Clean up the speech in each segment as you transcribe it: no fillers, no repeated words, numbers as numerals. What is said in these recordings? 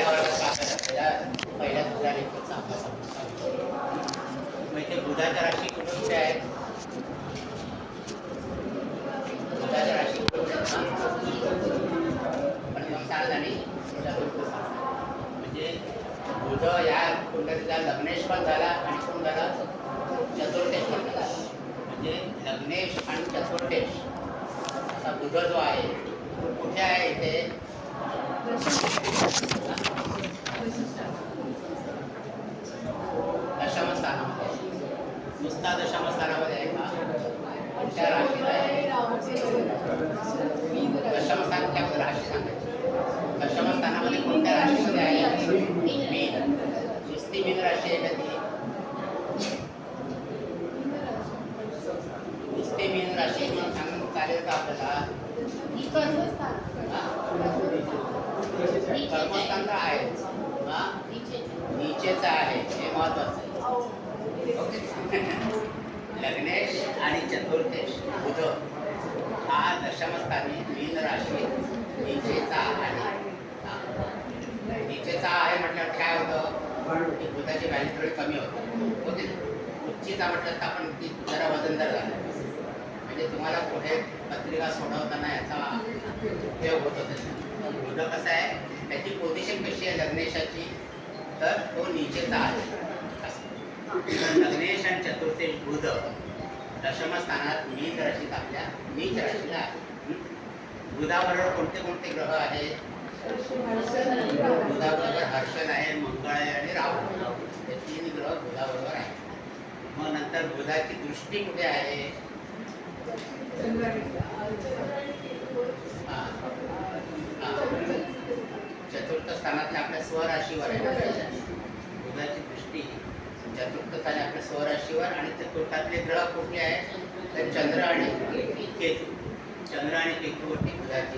पहिल्या वर्गात पहिल्या दुसऱ्या लेक्चरचा अभ्यास म्हणजे बुधाच्या राशी कुठे आहेत? बुधाच्या राशी पंचम स्थानात आणि चतुर्थ स्थानात. म्हणजे बुध या कुंडलीचा लग्नेश पण झाला आणि कोण झाला? चतुर्थेश पण झाला. म्हणजे लग्नेश आणि चतुर्थेश असा बुध जो आहे तो कुठे आहे? इथे दशम स्थानामध्ये. नुसता दशम स्थानामध्ये आहे का? कोणत्या राशीला आहे? दशम स्थान त्यामध्ये राशी सांगायची. दशम स्थानामध्ये कोणत्या राशीमध्ये आहे? मीन. नुसती मीन राशी आहे का ती? नुसती मीन राशी म्हणून सांगून चालेल का आपल्याला? कर्मस्थान तर आहेच, नीचेचं आहे, हे महत्वाचं आहे. ओके. लग्नेश आणि चतुर्थेश बुध हा दशमस्थानी मीन राशी नीचेचा आहे. नीचेचा आहे म्हटल्यावर काय होतं की बुधाची व्हॅल्यू थोडी कमी होते. उच्चीचा म्हटलं तर आपण ती जरा वजनदार झाला. म्हणजे तुम्हाला पुढे पत्रिका सोडवताना याचा उपयोग होत होता. बुध कसा आहे, त्याची पोझिशन कशी आहे लग्नेशाची, तर तो नीचेचा आहे. लग्नेश आणि चतुर्थेश बुध दशम स्थानात मीन राशीत आपल्या नीच राशीला आहे. बुधाबरोबर कोणते कोणते ग्रह आहेत? बुधाबरोबर हर्षण आहे, मंगळ आहे आणि राहू. हे तीन ग्रह बुधाबरोबर आहे. मग नंतर बुधाची दृष्टी कुठे आहे? चतुर्थ स्थानातल्या आपल्या स्वराशीवर आहे. बुधाची दृष्टी चतुर्थ स्थानी आपल्या स्वराशीवर. आणि चतुर्थातले ग्रह कुठले आहेत? तर चंद्र आणि केतू. चंद्र आणि केतूवरती बुधाची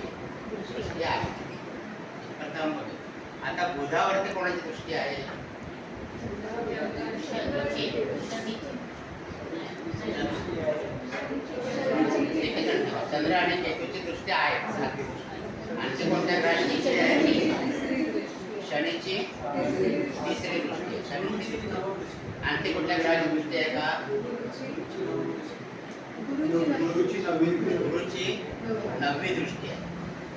दृष्टी आहे. प्रथम आता बुधावरती कोणाची दृष्टी आहे? चंद्र आणि केतूची दृष्टी आहे. आणखी कोणत्या ग्रहाची आहे? शनीची तिसरी दृष्टी आहे. शनीची दृष्टी. आणखी कुठल्या ग्रहाची दृष्टी आहे का? गुरुची 9वी दृष्टी आहे.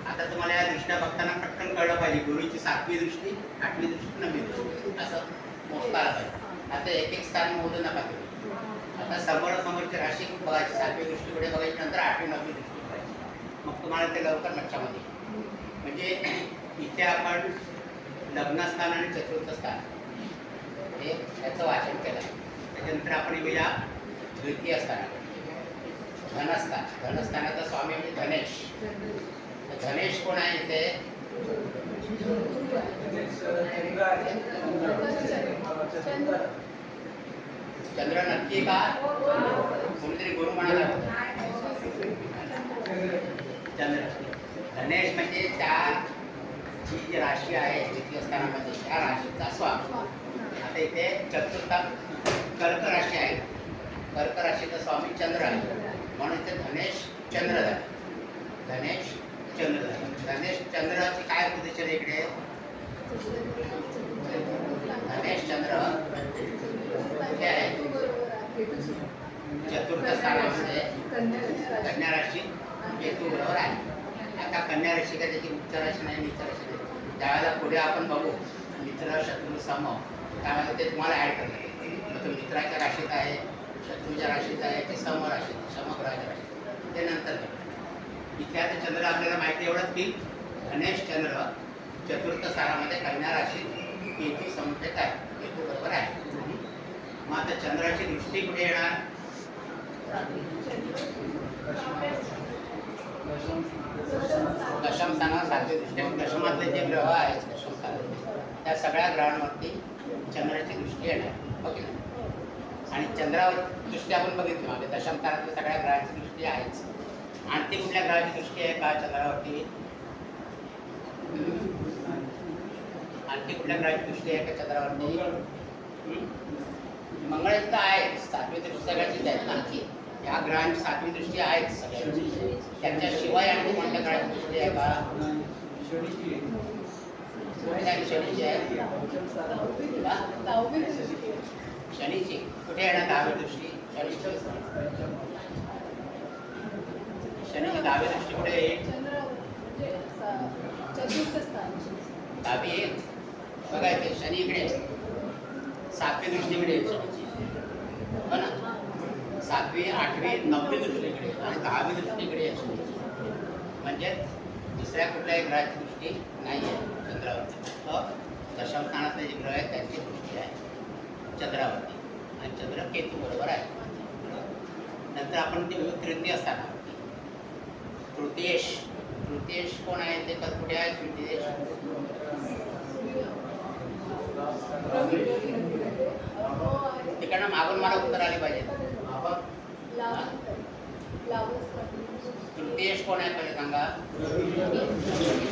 आता तुम्हाला या दृष्ट्या बघताना पटकन कळलं पाहिजे. गुरुची 7वी दृष्टी, 8वी दृष्टी, 9वी दृष्टी असं मोजता आलं पाहिजे. आता एक एक स्थान मोजू नका तुम्ही. आता समोरची राशी बघायची. 7वी दृष्टी पुढे बघायची, नंतर 8वी 9वी दृष्टी बघायची. मग तुम्हाला ते लवकर लक्षामध्ये येईल. म्हणजे इथे आपण लग्नस्थान आणि चतुर्थ स्थान हे याचं वाचन केलं. त्याच्यानंतर आपण येऊया द्वितीय स्थानाकडे. धनस्थान. धनस्थानाचा स्वामी म्हणजे धनेश. धनेश कोण आहे इथे? चंद्र नक्की का? कोणीतरी गुरु म्हणाला चंद्र. धनेश म्हणजे त्या जी राशी आहे द्वितीय स्थानामध्ये त्या राशीचा स्वामी. आता इथे चतुर्थात कर्क राशी आहे. कर्क राशीचा स्वामी चंद्र आहे म्हणून इथे धनेश चंद्र झाला. धनेश चंद्र झाला. धनेश चंद्राची काय पोझिशन आहे इकडे? धनेश चंद्र कुठे आहे? चतुर्थ स्थानामध्ये कन्या राशी केतू बरोबर आहे. आता कन्या राशी का त्याची उच्च राशी नाही, नीच राशी नाही. त्यावेळेला पुढे आपण बघू मित्र शत्रू सम, त्यामध्ये ते तुम्हाला ॲड करणार. मग तो मित्राच्या राशीत आहे, शत्रूच्या राशीत आहे, ते सम राशीत, समग्रहाच्या राशीत, ते नंतर. इथे आता चंद्र आपल्याला माहिती एवढंच की धनेश चंद्र चतुर्थ स्थानामध्ये कन्या राशीत केतू समवेत आहे. केतू बरोबर आहे. मग आता चंद्राची दृष्टी कुठे येणार? दशम स्थानावर 7वी दृष्टी. दशमातले जे ग्रह आहेत दशम स्थानात त्या सगळ्या ग्रहांवरती चंद्राची दृष्टी येणार. ओके. आणि चंद्रावर दृष्टी आपण बघितली मागे दशम स्थानातल्या सगळ्या ग्रहांची दृष्टी आहेच. आणखी कुठल्या ग्रहाची दृष्टी आहे का चंद्रावरती? आणखी कुठल्या ग्रहाची दृष्टी आहे का चंद्रावरती? मंगळ तर आहे. 7वी दृष्टी सगळ्याचीच आहेत ना. या ग्रहांची 7वी दृष्टी आहेच सगळ्यांची. त्याच्याशिवाय आणखी कोणत्या ग्रहाची दृष्टी आहे का? कुठल्या शनीची आहे? शनीची कुठे येणार दहावी दृष्टी? शनीची दहावी दृष्टी कुठे येईल? दहावी येईल बघा इथे शनी इकडे, सातवी दृष्टी इकडे येईल शनीची, हो ना? सातवी, आठवी, नववी दृष्टी इकडे आणि दहावी दृष्टी इकडे आहे शनीची. म्हणजे दुसऱ्या कुठल्याही ग्रहाची दृष्टी नाही आहे चंद्रावरती. दशम स्थानातले जे ग्रह आहेत त्यांची दृष्टी आहे चंद्रावरती आणि चंद्र केतू बरोबर आहे. नंतर आपण ते तृतीय स्थानावरती तृतीयेश कोण आहे ते कुठे आहे? तृतीयेश तिकडनं मागून मला उत्तर आली पाहिजे. तृतीयेश कोण आहे पहिले सांगा?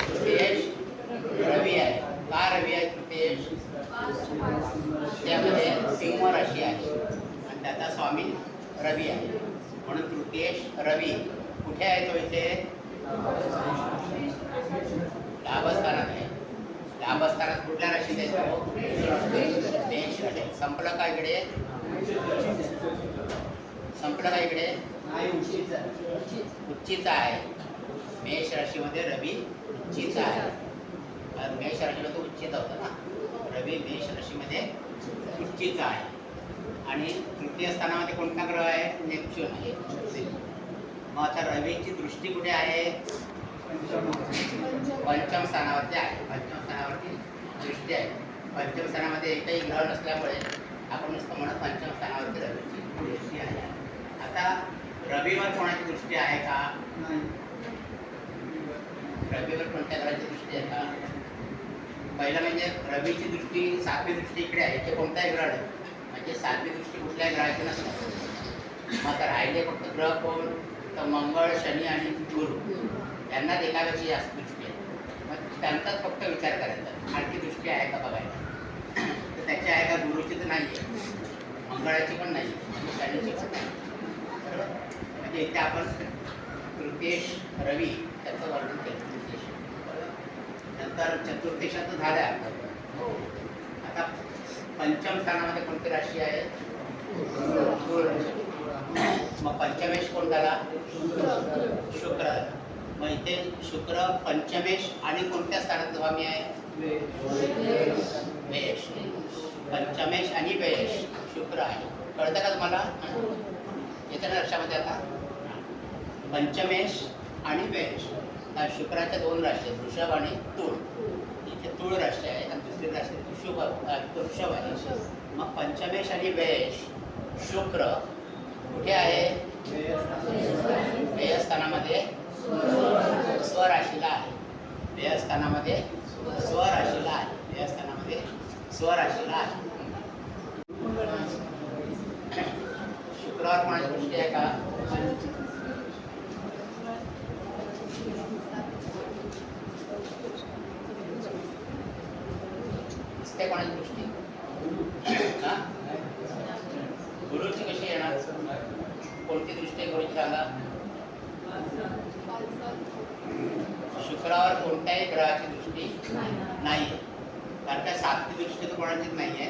तृतीयेश रवी आहे. का रवी आहे तृतीयेश? त्यामध्ये सिंह राशी आहे आणि त्याचा स्वामी रवी आहे, म्हणून तृतीयेश रवी कुठे आहे? तो इथे लाभस्थानात आहे. लाभस्थानात कुठल्या राशीत आहे तो? मेष राशी. संपलं का इकडे? संपलं का इकडे? उच्चीचा आहे. मेष राशीमध्ये रवी उच्चीचा आहे. मेष राशीमध्ये तो उच्चीचा होता ना. रवी मेष राशीमध्ये उच्चीचा आहे. आणि तृतीय स्थानामध्ये कोणता ग्रह आहे? नेपच्यून आहे. मग आता रवीची दृष्टी कुठे आहे? पंचम स्थानावरती आहे. पंचम स्थानावरती दृष्टी आहे. पंचम स्थानामध्ये एकही ग्रह नसल्यामुळे आपण नुसतं म्हणत पंचम स्थानावरती रवीची दृष्टी आहे. आता रवीवर कोणाची दृष्टी आहे का? रवीवर कोणत्या ग्रहाची दृष्टी आहे का? पहिलं म्हणजे रवीची दृष्टी, सातवी दृष्टी इकडे आहे. ते कोणताही ग्रह आहे म्हणजे सातवी दृष्टी कुठल्याही ग्रहाची नसणार. मग आता राहिले फक्त ग्रह कोण? तर मंगळ, शनी आणि गुरु यांनाच एकापेक्षा जास्त दृष्टी आहे. मग त्यांचाच फक्त विचार करायचा, आणखी दृष्टी आहे का बघायला. तर त्याची आहे का? गुरुची तर नाही आहे, मंगळाची पण नाही, शनीची पण नाही. बरोबर? म्हणजे इथे आपण तृतीयेश रवी त्याचं वर्णन केलं. तृतीयेश बरोबर. नंतर चतुर्थेशाचं झालं आहे. आता पंचम स्थानामध्ये कोणती राशी आहे? मग पंचमेश कोण झाला? शुक्र झाला. मग इथे शुक्र पंचमेश आणि कोणत्या स्थानात स्वामी आहे? मेष. पंचमेश आणि मेष शुक्र आहे. कळतं का तुम्हाला? येतं ना लक्षामध्ये आता? पंचमेश आणि मेष शुक्राच्या दोन राशी आहेत, वृषभ आणि तूळ. इथे तूळ राशी आहे आणि दुसरी राशी वृषभ आहे. मग पंचमेश आणि मेष शुक्र कुठे आहे? व्ययस्थानामध्ये स्वराशीला आहे. व्ययस्थानामध्ये स्वराशीला आहे. व्ययस्थानामध्ये स्वराशीला आहे. शुक्रवार कोणाची दृष्टी आहे का? दिसते कोणाची दृष्टी? गुरुची कशी येणार? कोणती दृष्टी आहे गुरुची सांगा? शुक्रावर कोणत्याही ग्रहाची दृष्टी नाही आहे. कारण काय सातवी दृष्टी तर कोणाचीच नाही आहे.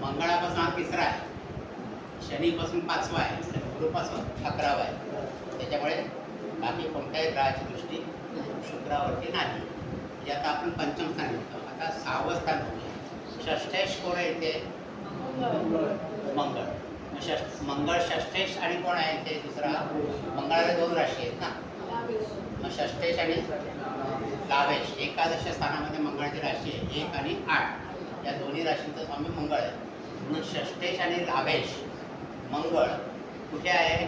मंगळापासून हा तिसरा आहे, शनीपासून पाचवा आहे, गुरुपासून 11वा आहे. त्याच्यामुळे बाकी कोणत्याही ग्रहाची दृष्टी शुक्रावरती नाही. म्हणजे आता आपण पंचम स्थान घेतो. आता 6वं स्थान बघूया. षष्ठेश कोण आहे इथे? मंगळ. मंगळ षष्ठेश आणि कोण आहे इथे? दुसरा. मंगळाला दोन राशी आहेत ना. मग षष्ठेश आणि लाभेश. एकादश स्थानामध्ये मंगळाची राशी आहे 1 आणि 8. या दोन्ही राशींचा स्वामी मंगळ आहे. म्हणून षष्ठेश आणि लाभेश मंगळ कुठे आहे?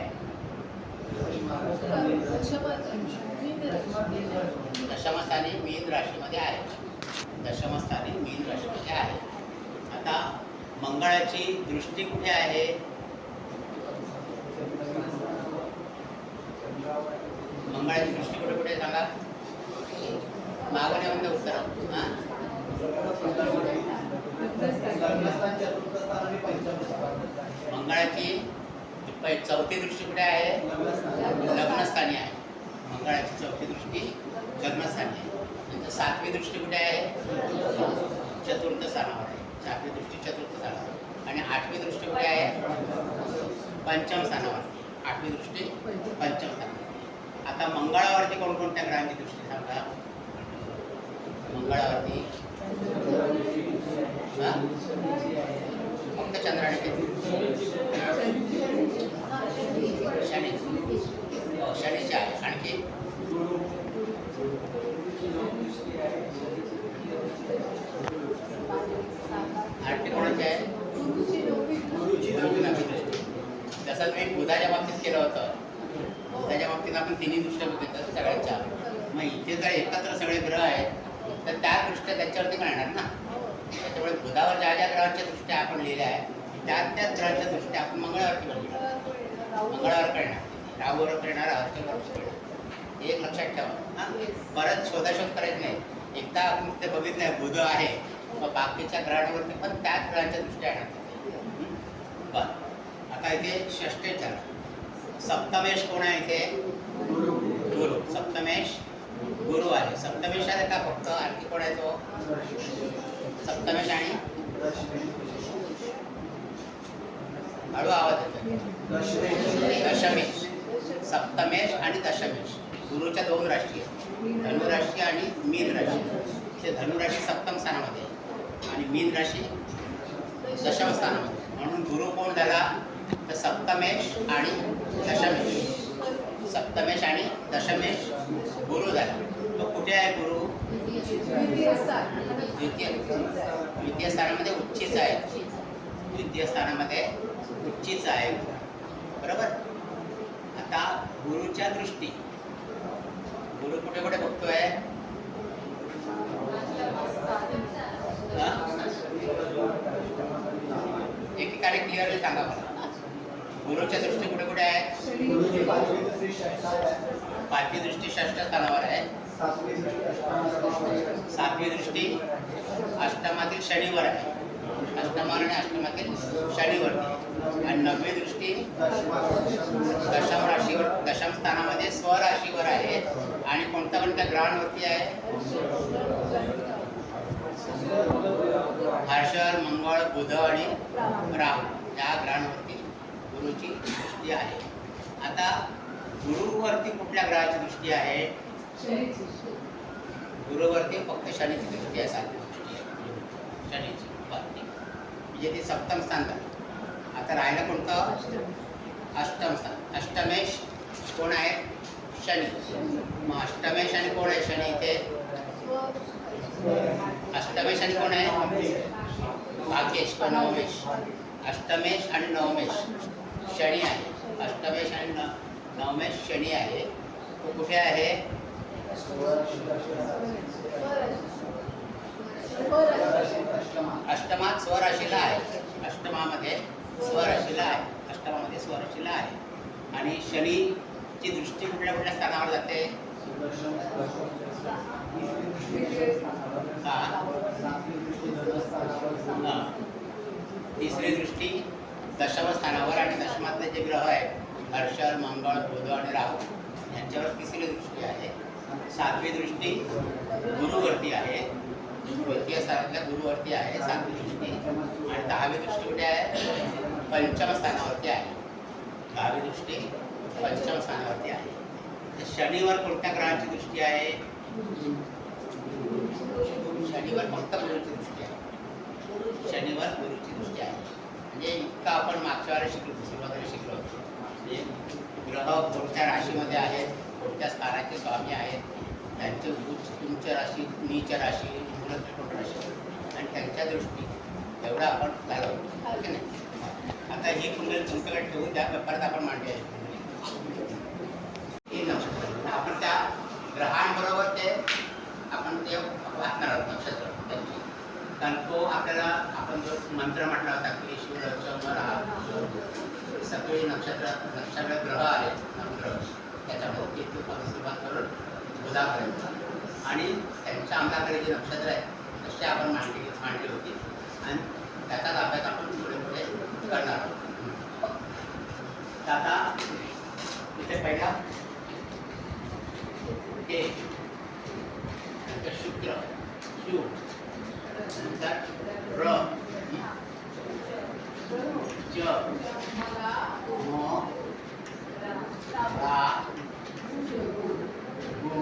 दशमस्थानी मीन राशीमध्ये आहे. दशमस्थानी मीन राशीमध्ये आहे. आता मंगळाची दृष्टी कुठे आहे? मंगळाची दृष्टी कुठे कुठे सांगा? मागून येऊन उत्तर. मंगळाची चौथी दृष्टी कुठे आहे? लग्नस्थानी आहे. मंगळाची चौथी दृष्टी लग्नस्थानी आहे. नंतर सातवी दृष्टी कुठे आहे? चतुर्थ स्थानावर आहे. सातवी दृष्टी चतुर्थ स्थानावर आणि आठवी दृष्टी कुठे आहे? पंचम स्थानावर. आठवी दृष्टी पंचम स्थानावर. आता मंगळावरती कोणकोणत्या ग्रहांची दृष्टी सांगा? मंगळावरती फक्त चंद्राने शनी. शनीचे आहे. आणखी आणखी कोणाचे आहे? जसं तुम्ही बुधाच्या बाबतीत केलं होतं, बुधाच्या बाबतीत आपण तिन्ही दृष्ट्या बघितलं सगळ्यांच्या. मग इथे जर एकत्र सगळे ग्रह आहेत तर त्या दृष्ट्या त्याच्यावरती कळणार ना. त्याच्यामुळे बुधावर ज्या ज्या ग्रहांच्या दृष्ट्या आपण लिहिल्या आहेत त्याच ग्रहांच्या दृष्ट्या आपण मंगळावरती बघितलं. मंगळावर कळणार, राहूवर कळणार, अर्जुनवर कळणार. एक लक्षात ठेवा. परत शोधाशोध करायची नाही. एकदा आपण ते बघितलंय बुध आहे, मग बाकीच्या ग्रहांवरती पण त्याच ग्रहांच्या दृष्ट्या येणार. बरं, आता इथे षष्ठेश झाला. सप्तमेश कोण आहे इथे? गुरु. सप्तमेश गुरु आहे. सप्तमेश आहे का फक्त? आणखी कोण आहे तो? सप्तमेश आणि हळू आवाज येतो. दशमेश. सप्तमेश आणि दशमेश गुरुच्या दोन राशी आहेत, धनुराशी आणि मीन राशी. ते धनुराशी सप्तम स्थानामध्ये आणि मीन राशी दशम स्थानामध्ये. म्हणून गुरु कोण झाला? तर सप्तमेश आणि दशमेश. सप्तमेश आणि दशमेश गुरु झाला. तो कुठे आहे गुरु? द्वितीय स्थानामध्ये उच्चीच आहे. द्वितीय स्थानामध्ये उच्चीच आहे. बरोबर. आता गुरुच्या दृष्टी गुरु कुठे कुठे बघतोय? एकेकाने क्लिअरली सांगा मला. गुरुच्या दृष्टी कुठे कुठे आहे? पाचवी दृष्टी षष्ठ स्थानावर आहे. सातवी दृष्टी अष्टमातील शनीवर आहे. अष्टमावर आणि अष्टमातील शनीवरती. आणि नववी दृष्टी दशम राशीवर, दशम स्थानामध्ये स्वराशीवर आहे. आणि कोणत्या कोणत्या ग्रहांवरती आहे? हर्षर, मंगळ, बुध आणि राहू या ग्रहांवरती गुरुची दृष्टी आहे. आता गुरुवरती कुठल्या ग्रहाची दृष्टी आहे? गुरुवरती फक्त शनीची दृष्टी आहे. सातवी दृष्टी आहे शनीची. म्हणजे ते सप्तम स्थान झालं. आता राहिलं कोणतं? अष्टम स्थान. अष्टमेश कोण आहे? शनी. मग अष्टमेश आणि कोण आहे शनी इथे? अष्टमेश आणि कोण आहे? भाग्येश का नवमेश? अष्टमेश आणि नवमेश शनी आहे. अष्टमेश आणि नवमेश शनी आहे. तो कुठे आहे? अष्टमात स्वराशीला आहे. अष्टमामध्ये स्वराशीला आहे. अष्टमामध्ये स्वराशीला आहे. आणि शनीची दृष्टी कुठल्या कुठल्या स्थानावर जाते? तिसरी दृष्टी दशम स्थानावर. आणि दशमातले जे ग्रह आहेत हर्षर, मंगळ, बुध आणि राहू यांच्यावर तिसरी दृष्टी आहे. सातवी दृष्टी गुरुवरती आहे. द्वितीय स्थानातल्या गुरुवरती आहे सातवी दृष्टी. आणि दहावी दृष्टी कुठे आहे? पंचम स्थानावरती आहे. दहावी दृष्टी पंचम स्थानावरती आहे. तर शनीवर कोणत्या ग्रहांची दृष्टी आहे? शनीवर फक्त गुरुची दृष्टी आहे. शनीवर गुरुची दृष्टी आहे. म्हणजे इतकं आपण मागच्या वेळेला शिकलो, सुरुवातीला शिकलो होतो. म्हणजे ग्रह कोणत्या राशीमध्ये आहेत, कोणत्या स्थानाचे स्वामी आहेत, त्यांचे उच्च राशी, नीच राशी, मूलत्रिकोण राशी आणि त्यांच्या दृष्टी एवढं आपण झालं होतं की नाही. आता ही कुंडली तुमच्याकडे ठेवून त्या पेपरात आपण मांडली आहे. हे नक्षत्र आपण त्या ग्रहांबरोबर ते आपण ते वाचणार आहोत नक्षत्र त्यांची. कारण तो आपल्याला आपण जो मंत्र म्हटला होता की शिवरात्र सगळे नक्षत्र ग्रह आहेत नवग्रह त्याच्यामध्ये केतूपासून सुरुवात करून बुधापर्यंत आणि त्यांच्या अंगाकडे जे नक्षत्र आहेत तसे आपण मांडली होती आणि त्याचाच अभ्यास आपण पुढे पुढे करणार आहोत. तर आता इथे पहिला हे शुक्र शुक्र शु नंतर र च म रा गु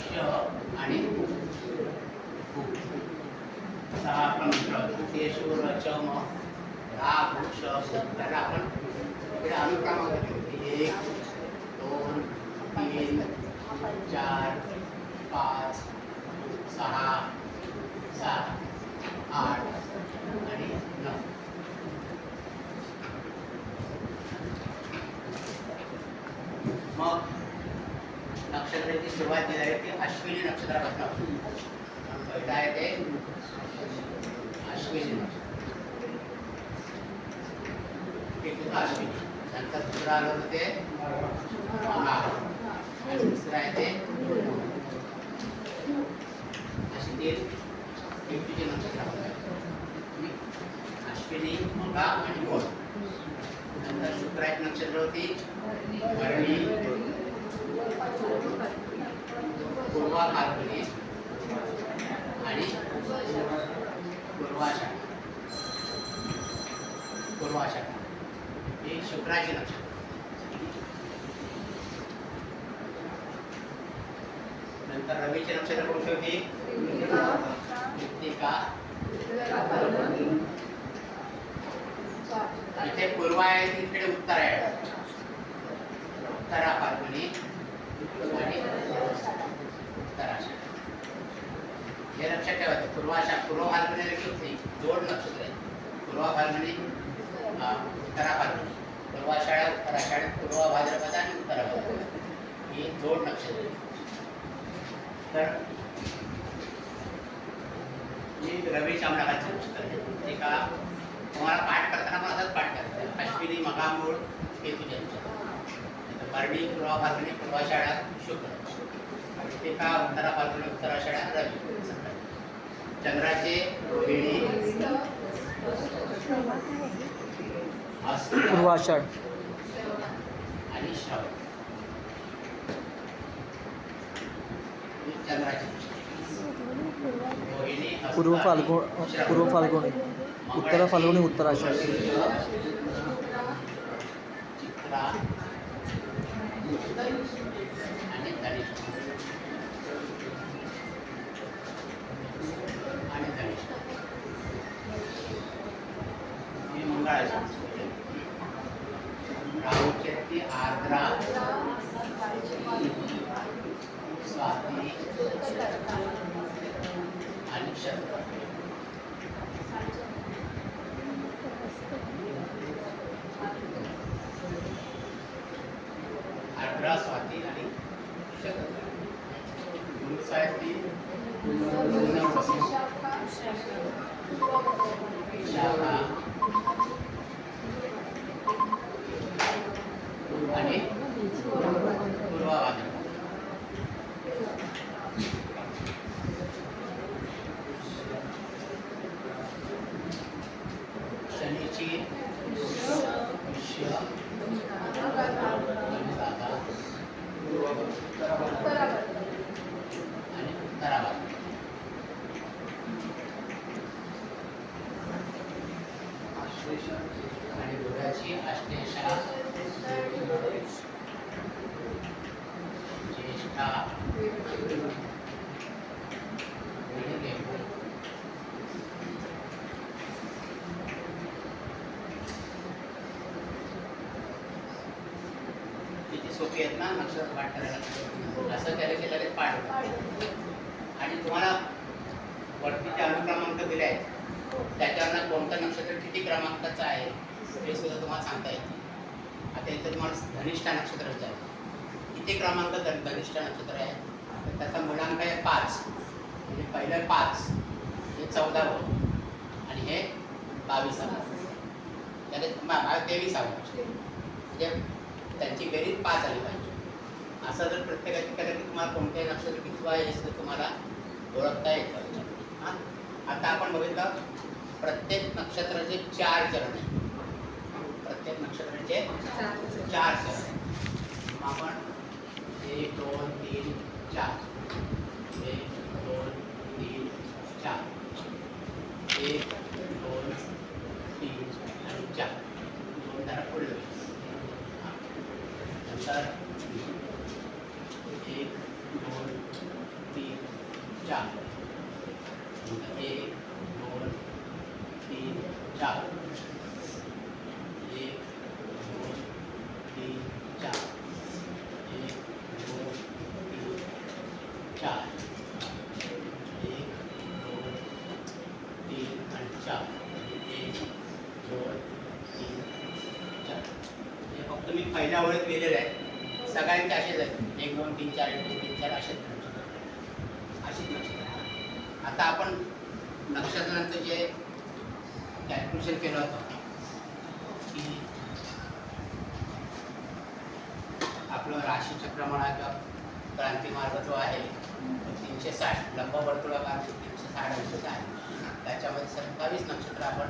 श आणि गु. सहा प्रमुख ते शूर च म रा गु श त्याला आपण इकडे अनुक्रमांक ठेवू. 1 2 3 4 5 6 7 8 आणि 9. मग नक्षत्राची सुरुवात जी आहे ती अश्विनी नक्षत्रापासून होते. पहिलं आहे ते अश्विनी नक्षत्र, ते तुझं अश्विनी. नंतर दुसरं आलं होतं ते मघा आणि तिसरं आहे ते अशी तीन व्यक्तीचे नक्षत्र अश्विनी मघा आणि मूळ. नंतर शुक्राची नक्षत्र होती भरणी पूर्वा फाल्गुनी आणि पूर्वाषाढा. ही शुक्राची नक्षत्र. नंतर रवीचे नक्षत्र कोणते होती कृत्तिका. इथे पूर्व आहे तिकडे उत्तर आहे उत्तरा फाल्गुनी आणि उत्तराषाढा. हे लक्षात ठेवायचं. पूर्व फाल्गुनी किती दोन नक्षत्र आहेत. पूर्व फाल्गुनी उत्तरा फाल्गुनी, पूर्वाषाढा उत्तराषाढा, पूर्व भाद्रपद आणि उत्तरा भाद्रपद ही दोन नक्षत्र आहेत. तर ही रवी चामडाकाची नक्षत्र आहे. एका तुम्हाला पाठ करताना पण असंच पाठ करायचं. अश्विनी मघा मूळ केतूचे नक्षत्र. भरणी पूर्व फाल्गुनी पूर्वाषाढा शुक्र, कृत्तिका उत्तरा फाल्गुनी उत्तराषाढा रवी. चंद्राचे रोहिणी पूर्वाषाढ आणि श्रावण. चंद्राचे रोहिणी पूर्व फाल्गुनी उत्तर फाल्गुनी उत्तराषाढ. चित्रा आणि धनिष्ठा आणि धनिष्ठा. ही मंगळाची. राहूची ती आर्द्रा स्वाती आणि शरद. आर्द्रा स्वाती आणि शरद. गुरुसाहेब शाखा आणि पूर्व भाद्रपद. शनीची विश्व आणि उत्तरा भाद्रपद. आणि बुधाची अश्लेषा ज्येष्ठा आणि देव. किती सोपी आहेत ना नक्षत्र पाठ करायला. असं केलं की लगेच पाठ होतं. आणि तुम्हाला वरती जे अनुक्रमांक दिले आहेत त्याच्यावरनं कोणतं नक्षत्र किती क्रमांकाचं आहे हे सुद्धा तुम्हाला सांगता येते. आता इथं तुम्हाला धनिष्ठा नक्षत्र विचारलं किती क्रमांक धनिष्ठा नक्षत्र आहे तर त्याचा मुलांक आहे 5. म्हणजे पहिलं 5 हे 14वं आणि हे 22वं. त्याने 23वं. म्हणजे त्यांची बेरीज 5 आली पाहिजे. असं जर प्रत्येकाची केलं की तुम्हाला कोणत्याही नक्षत्र किती आहे हे तुम्हाला ओळखता येतं. हां, आता आपण बघितलं प्रत्येक नक्षत्राचे 4 चरण आहेत. प्रत्येक नक्षत्राचे 4 चरण आहेत. आपण 1 2 3 4 1 2 3 4 1 2 3 4 1 2 3 4 1 2 3 आणि 4 1 2 3 4 हे फक्त मी पहिल्या ओळीत लिहिलेलं आहे. सगळ्यांचे असेच आहेत 1 2 3 4 1 2 3 4 असेच नक्षत्र. आता आपण नक्षत्रांचं जे कॅल्क्युलेशन केलं होतं की आपलं राशीचक्र म्हणा किंवा क्रांतिमार्ग जो आहे 360 लंबवर्तुळाकार 360 अंशाचा आहे. त्याच्यामध्ये 27 नक्षत्र आपण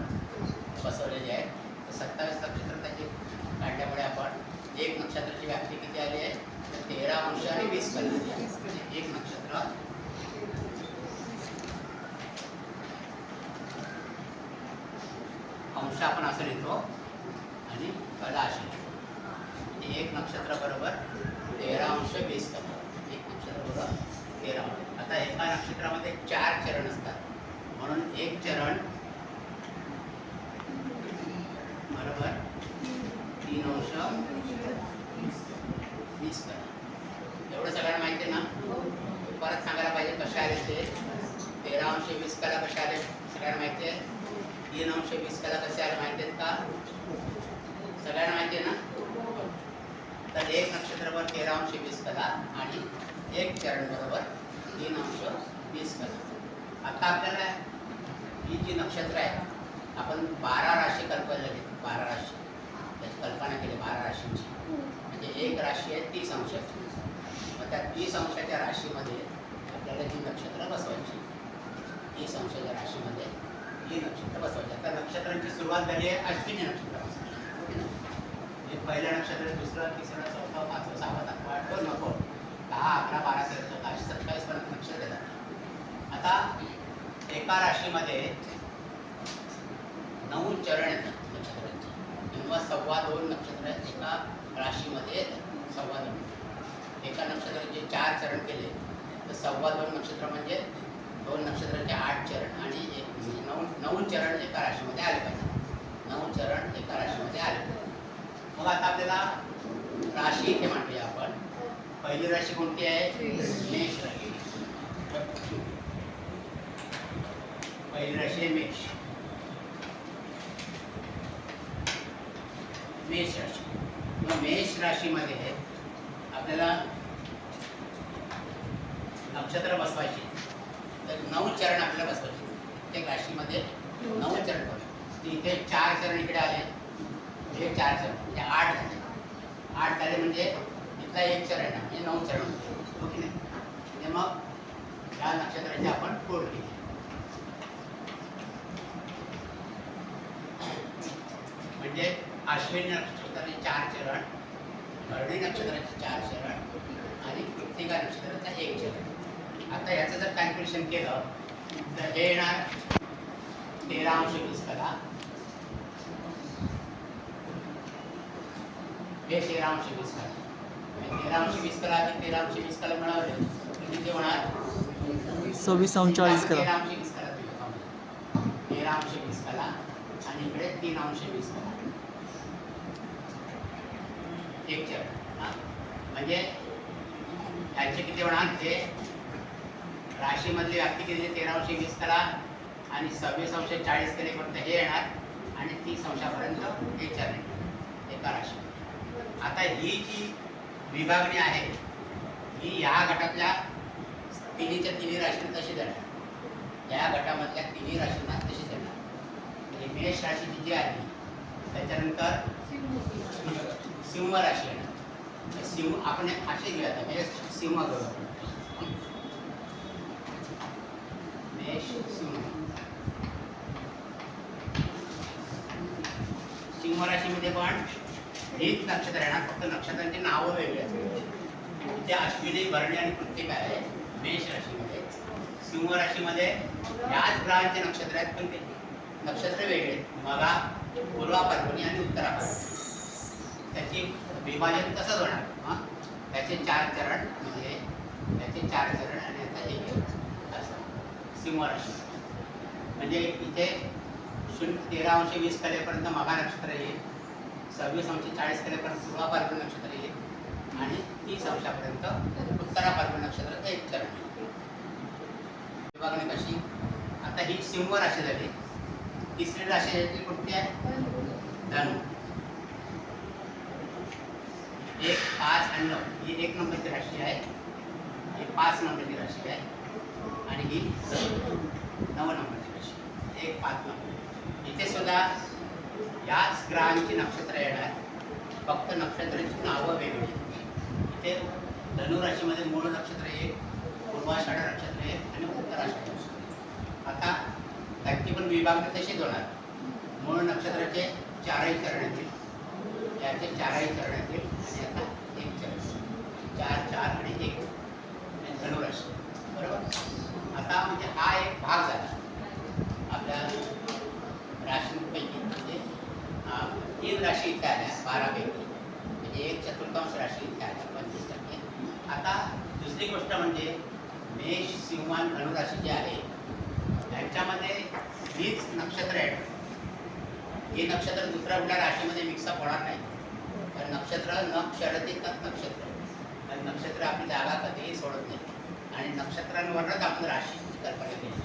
बसवलेली आहे. 27 नक्षत्र त्याची काढल्यामुळे आपण एक नक्षत्राची व्याप्ती किती आली आहे तर 13 अंश आणि 20 कलर. एक नक्षत्र अंश आपण असं लिहितो आणि कला अशी लिहितो. एक नक्षत्र बरोबर 13 अंश 20 कला. एक नक्षत्र बरोबर 13 अंश. आता एका नक्षत्रामध्ये 4 चरण असतात म्हणून एक चरण बरोबर 3 अंश 20 कला. एवढं सगळ्यांना माहिती आहे ना. परत सांगायला पाहिजे कशा आले ते 13 अंश 20 कला कशा आले सगळ्यांना माहिती आहे. 3 अंश 20 कला कसे आले माहिती आहेत का सगळ्यांना माहिती आहे ना. तर एक नक्षत्र बरोबर 13 अंश 20 कला आणि एक चरण बरोबर 3 अंश 20 कला. आता आपल्याला ही जी नक्षत्र आहे आपण 12 राशी कल्पना केली. 12 राशी त्याची कल्पना केली 12 राशींची. म्हणजे एक राशी आहे 30 अंशाची. मग त्या 30 अंशाच्या राशीमध्ये आपल्याला जी नक्षत्र बसवायची 30 अंशाच्या राशीमध्ये ही नक्षत्र बसवायची. आता नक्षत्रांची सुरुवात झाली आहे अश्विनी नक्षत्रापासून. म्हणजे पहिलं नक्षत्र दुसरं तिसरं चौथं पाचवं सहावं सातवं आठवं नको 10 11 12 13 14 27 पर्यंत नक्षत्र येतात. आता एका राशीमध्ये 9 चरण येतात नक्षत्रांची किंवा 2.25 नक्षत्र एका राशीमध्ये येतात. 2.25 एका नक्षत्राचे 4 चरण केले तर 2.25 नक्षत्र म्हणजे 2 नक्षत्राचे 8 चरण आणि 9 चरण एका राशीमध्ये आले पाहिजे. 9 चरण एका राशीमध्ये आले. मग आता आपल्याला राशी इथे म्हटली आपण. पहिली राशी कोणती आहे मेष राशी. पहिली राशी आहे मेष. मेष राशी किंवा मेष राशीमध्ये आपल्याला नक्षत्र बसवायचे तर 9 चरण आपल्याला बसवायचे. प्रत्येक राशीमध्ये 9 चरण बसवायचे. इथे 4 चरण इकडे आले हे 4 चरण म्हणजे 8 झाले. 8 झाले म्हणजे इथला 1 चरण आहे म्हणजे 9 चरण होते. हो की नाही. म्हणजे मग या नक्षत्राची आपण फोड केली. म्हणजे अश्विनी नक्षत्राचे 4 चरण, भरणी नक्षत्राचे 4 चरण आणि कृत्तिका नक्षत्राचा 1 चरण. आता याचं जर कॅल्क्युलेशन केलं तर हे येणार 13 अंश 20 कला. हे 13 अंश 20 कला. 13 अंश 20 कला आणि 13 अंश 20 कला मिळाले किती होणार 26 अंश 40 कला. 13 अंश 20 कला. 13 अंश 20 कला आणि इकडे 3 अंश 20 कला. 1 चरण. म्हणजे याचे किती होणार ते राशीमधली व्याप्ती किती 13 अंश 20 कला आणि 26 अंश 40 कलेपर्यंत हे येणार आणि 30 अंशापर्यंत 1 चरण एका राशी. आता ही जी विभागणी आहे ही या गटातल्या तिन्हीच्या तिन्ही राशींना तशी देणार. या गटामधल्या तिन्ही राशींना तशी देणार. म्हणजे मेष राशी जी आली त्याच्यानंतर सिंह राशी येणार. सिंह आपण असे घेऊया म्हणजे सिंह घेऊ. मेष सिंह. सिंह राशीमध्ये पण हेच नक्षत्र येणार फक्त नक्षत्रांची नावं वेगळी असतात. इथे अश्विनी भरणी आणि कृत्तिका आहे मेष राशीमध्ये. सिंह राशीमध्ये याच ग्रहांचे नक्षत्र आहेत पण ते नक्षत्र वेगळे. मगा पूर्वा फाल्गुनी आणि उत्तरा फाल्गुनी. त्याची विभाजन कसं होणार त्याचे 4 चरण म्हणजे त्याचे 4 चरण आणि याचा 1 चरण असं. सिंह राशी. म्हणजे इथे 13°20 कलेपर्यंत मघा नक्षत्र येईल, 26°40 कलेपर्यंत पूर्वा फाल्गुन नक्षत्र येईल आणि 30° उत्तरा फाल्गुन नक्षत्राचं एक चरण येईल. विभागणी कशी? आता ही सिंह राशी झाली. तिसरी राशी याची कोणती आहे? धनु. 1, 5 आणि 9 ही 1 नंबरची राशी आहे, ही 5 नंबरची राशी आहे आणि ही 9 नंबरची राशी आहे. 1, 5, 9. इथे सुद्धा याच ग्रहांची नक्षत्र येणार, फक्त नक्षत्रांची नावं वेगळी. इथे धनुराशीमध्ये मूळ नक्षत्र 1, पूर्वाषाढ नक्षत्र 1 आणि उत्तराषाढ नक्षत्र. आता त्यांची पण विभागणी तशीच होणार. मूळ नक्षत्राचे 4ही चरण येतील, याचे 4ही चरण येतील आणि याचा 1 चरण, 4, 4 आणि 1 धनुराशी. बरोबर. आता म्हणजे हा एक भाग झाला आपल्या राशींपैकी. म्हणजे 3 राशी इथे आल्या 12पैकी, म्हणजे 1/4 राशी इथे आल्या 25%. आता दुसरी गोष्ट म्हणजे मेष, सिंह आणि धनुराशी जी आहे त्यांच्यामध्ये हीच नक्षत्र आहेत. हे नक्षत्र दुसऱ्या कुठल्या राशीमध्ये मिक्सअप होणार नाही. तर नक्षत्र न क्षरती तत् नक्षत्र, तर नक्षत्र आपली जागा कधीही सोडत नाही आणि नक्षत्रांवरच आपण राशीची कल्पना केली.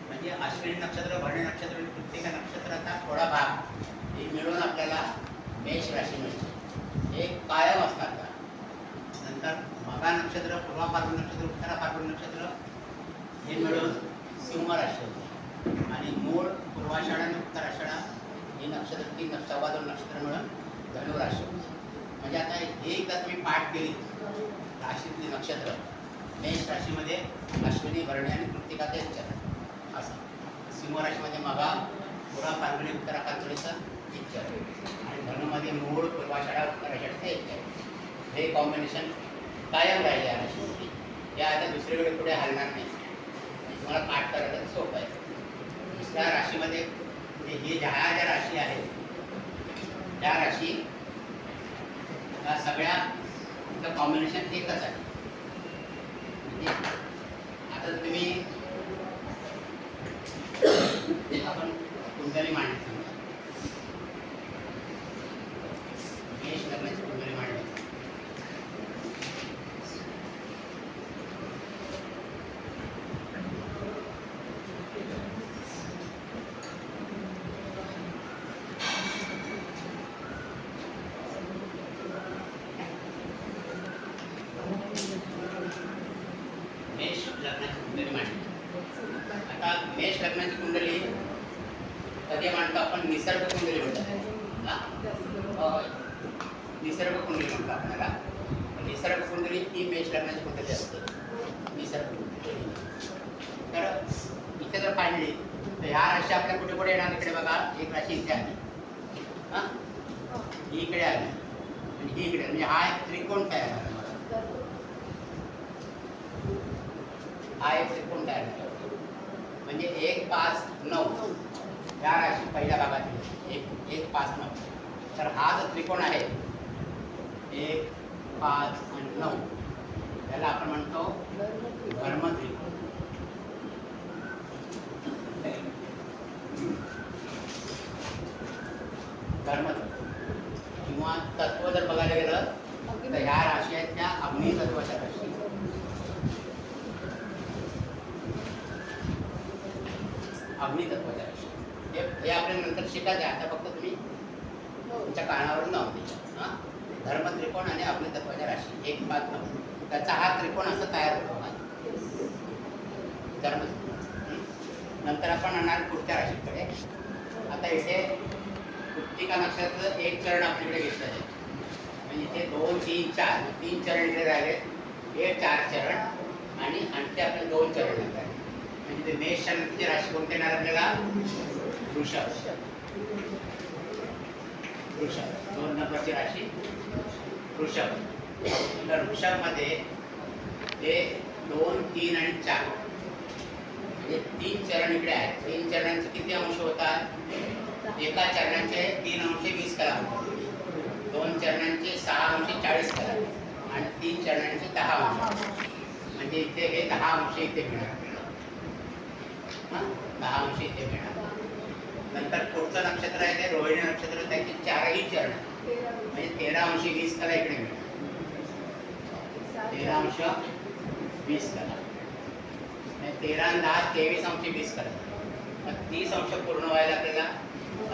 म्हणजे अश्विनी नक्षत्र, भरणी नक्षत्र, प्रत्येक नक्षत्राचा थोडा भाग हे मिळून आपल्याला मेष राशी मिळते. हे कायम असणार का? नंतर मघा नक्षत्र, पूर्वा फाल्गुन नक्षत्र, उत्तरा फाल्गुन नक्षत्र हे मिळून सिंह राशी होते आणि मूळ पूर्वाषाढ आणि उत्तराषाढ ही नक्षत्र 3 सव्वा 2 नक्षत्र मिळून धनुराशी होते. म्हणजे आता हे एकदा तुम्ही पाठ केली राशीतली नक्षत्र, मेष राशीमध्ये अश्विनी, भरणी आणि कृत्तिकाचे चरण असं, सिंह राशीमध्ये मघा, पूर्वा फाल्गुनी, उत्तरा फाल्गुनीचं 1 चरण आणि धनुमध्ये मूळ, पूर्वाषाढा, उत्तराषाढाचं 1 चरण. हे कॉम्बिनेशन कायम राहील या राशीमध्ये. या आता दुसरीकडे पुढे हलणार नाही. तुम्हाला पाठ करायला सोपं आहे. दुसऱ्या राशीमध्ये म्हणजे हे ज्या राशी आहेत त्या राशी या सगळ्या कॉम्बिनेशन एकच आहे. म्हणजे आता तुम्ही आपण कुंडली मांडली, मेष लग्नाची कुंडली मांडली. मेष लग्नाची कुंडली मांडली. आता मेष लग्नाची कुंडली कधी मांडतो आपण? निसर्ग कुंडली म्हणतो. निसर्ग कुंडली म्हणतो आपल्याला. निसर्ग कुंडली ही मेष लग्नाची कुंडली असते. निसर्ग कुंडली. तर इथे जर पाहिली तर ह्या राशी आपल्या कुठे कुठे येणार? इकडे बघा, एक राशी इथे आली, ही इकडे आली आणि ही इकडे. म्हणजे हा एक त्रिकोण तयार झाला. हा एक त्रिकोण तयार झाला. म्हणजे 1, 5, 9 या राशी पहिल्या भागात 1, 5, 9. तर हा जो त्रिकोण आहे 1, 5 आणि 9 त्याला आपण म्हणतो धर्म त्रिकोण. धर्म किंवा तत्व जर बघायला गेलं तर ह्या राशी आहेत त्या अग्नी तत्वाच्या राशी. अग्नी तत्वाच्या राशी हे आपल्याला नंतर शिकायचं आहे. आता फक्त तुम्ही तुमच्या कानावरून नाव द्या. धर्म त्रिकोण आणि अग्नी तत्वाच्या राशी 1, 5, 9 त्याचा हा त्रिकोण असं तयार होतो. धर्म. नंतर आपण आणणार पुढच्या राशीकडे. आता इथे कृत्तिका नक्षत्राचं 1 चरण आपल्याकडे घेतलं आहे. म्हणजे इथे 2, 3, 4 3 चरण इकडे राहिले, हे 4 चरण आणि आणखी आपल्याला 2 चरण येतात. म्हणजे ते मेष नक्षत्राची राशी कोणते येणार आपल्याला? वृषभ. 2 नंबरची राशी वृषभ. तर वृषभमध्ये हे 2, 3 आणि 4 म्हणजे 3 चरण इकडे आहेत. 3 चरणांचे किती अंश होतात? एका चरणाचे 3 अंश 20 कला, 2 चरणांचे 6 अंश 40 कला आणि 3 चरणांचे 10 अंश. म्हणजे इथे हे 10 अंश इथे मिळणार आपल्याला. हां 10 अंश इथे मिळणार. नंतर पुढचं नक्षत्र आहे ते रोहिणी नक्षत्र, त्याचे 4ही चरण म्हणजे 13 अंश 20 कला इकडे मिळणार. 13 अंश 20 कला 13 आणि 10 23 अंश 20 कला. मग 30 अंश पूर्ण व्हायला आपल्याला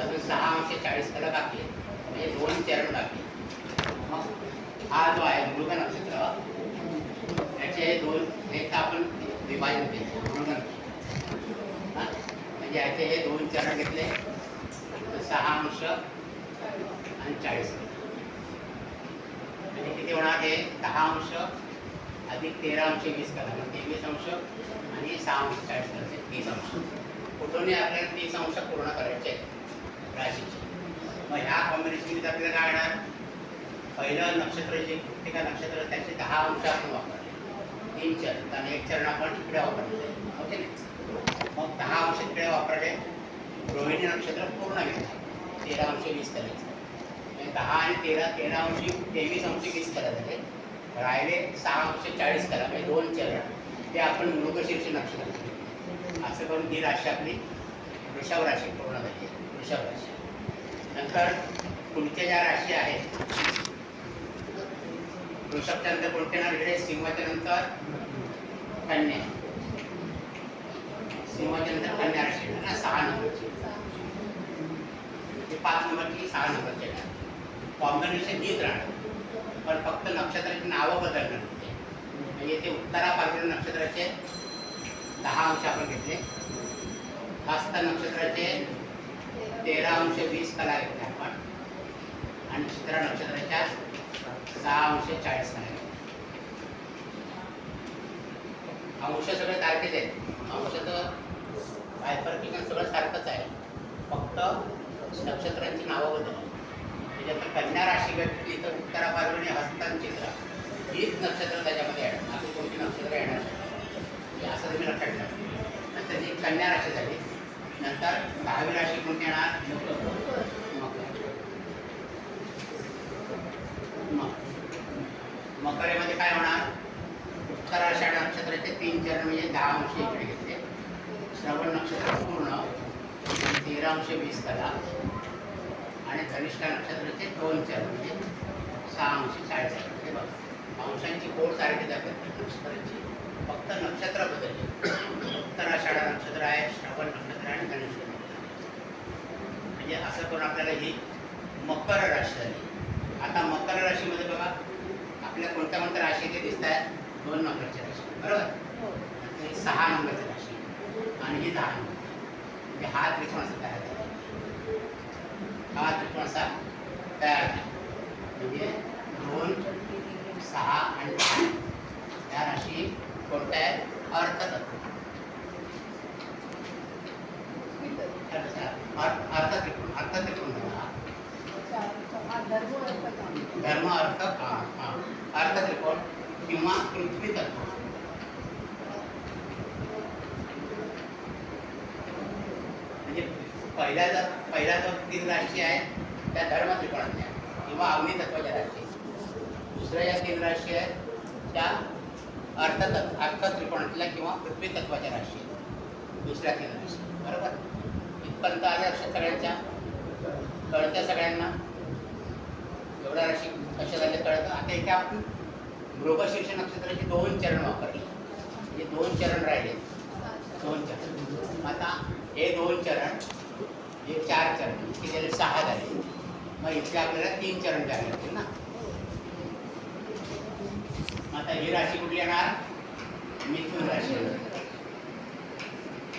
अजून 6 अंश 40 कला बाकी आहे, म्हणजे 2 चरण बाकी आहे. मग हा जो आहे मृग नक्षत्र याचे 2 एक आपण विभाजन केले मृग नक्षत्र. हां म्हणजे याचे हे 2 चरण घेतले, 6 अंश आणि 40 कला. म्हणजे किती होणार हे 10 अंश अधिक 13 अंश 20 कला, 23 अंश आणि 6 अंश 40 कला 30 अंश. कुठूनही आपल्याला 30 अंश पूर्ण करायचे राशीचे. मग ह्या कॉम्बिनेशनमध्ये आपल्याला काय येणार, पहिलं नक्षत्र जे कृत्तिका नक्षत्र त्याचे 10 अंश आपण वापरले, 3 चरण आणि 1 चरण आपण इकडे वापरले. ओके नाही, मग 10 अंश इकडे वापरले. रोहिणी नक्षत्र पूर्ण घेतलं 13 अंश 20 कलाचं, म्हणजे 10 आणि 13 अंश 23 अंश 20 कला झाले. राहिले 6 अंश 40 कला म्हणजे 2 चरण, ते आपण मृगशीर्ष नक्षत्र. असं करून ही राशी आपली वृषभ राशी पूर्ण झाली. वृषभ राशी नंतर पुढच्या ज्या राशी आहेत, वृषभच्या नंतर कोणत्या ना इकडे सिंहाच्या नंतर कन्या, सिंहाच्या नंतर कन्या राशी ना 6 नंबरची, 5 नंबरची 6 नंबरची कॉम्बिनेशन हीच राहणार, पण फक्त नक्षत्राची नावं बदलणार होते. म्हणजे इथे उत्तरा फाल्गुनी नक्षत्राचे 10 अंश आपण घेतले, हस्त नक्षत्राचे 13 अंश 20 कला घेतले आपण, आणि चित्रा नक्षत्राच्या 6 अंश 40 कला घेतले. अंश सगळे सारखेच आहेत, अंशाचं बायफर्केशन सगळं सारखंच आहे, फक्त नक्षत्रांची नावं बदलली. त्याच्यात कन्या राशी घेतली तर उत्तरा फाल्गुनी हस्त आणि चित्रा हीच नक्षत्र त्याच्यामध्ये येणार, बाकी कोणती नक्षत्र येणार नाही, असं तुम्ही लक्षात ठेवा. नंतर ही कन्या राशी झाली. नंतर 10वी राशी कोणती येणार, मकरेमध्ये काय होणार, उत्तराषाढ नक्षत्राचे 3 चरण म्हणजे 10 अंश इकडे घेतले. श्रवण नक्षत्र पूर्ण 13 अंश 20 कला, आणि धनिष्ठा नक्षत्राचे 2 चरण म्हणजे 6 अंश 40 कला. हे बघा अंशांची कोड सारखी जातात नक्षत्राची, फक्त नक्षत्र बदलले. उत्तराषाढ नक्षत्र आहे, श्रवण नक्षत्र आहे आणि धनिष्ठा नक्षत्र. म्हणजे असं करून आपल्याला ही मकर राशी झाली. आता मकर राशीमध्ये बघा आपल्या कोणत्या कोणत्या राशी इथे दिसत आहेत, 2 नंबरची राशी बरोबर, 6 नंबरची राशी आणि ही 10 नंबर. म्हणजे हा त्रिकोण असा तयार झाला, हा त्रिकोण असा तयार झाला. म्हणजे 2, 6 आणि 10 या राशी कोणत्या आहेत, अर्थतत्व. अर्थत्रिकोण, अर्थत्रिकोण धर्म अर्थ अर्थत्रिकोण किंवा पृथ्वी तत्व. म्हणजे पहिला जो 3 राशी आहे त्या धर्म त्रिकोणातल्या किंवा अग्नी तत्वाच्या राशी, दुसऱ्या या 3 राशी आहेत त्या अर्थ त्रिकोणातल्या किंवा पृथ्वी तत्वाच्या राशी, दुसऱ्या 3 राशी बरोबर. इथपर्यंत आले लक्षात सगळ्यांच्या, कळत्या सगळ्यांना, एवढ्या राशी कशा झाल्या कळतं. आता इथे आपण मृगशीर्ष नक्षत्राचे 2 चरण वापरले, म्हणजे 2 चरण राहिले, 2 चरण. आता हे 2 चरण, हे 4 चरण, इतके झाले 6 झाले. मग इथे आपल्याला 3 चरण द्यावे लागतील ना. आता ही राशी कुठली येणार, मिथुन राशी.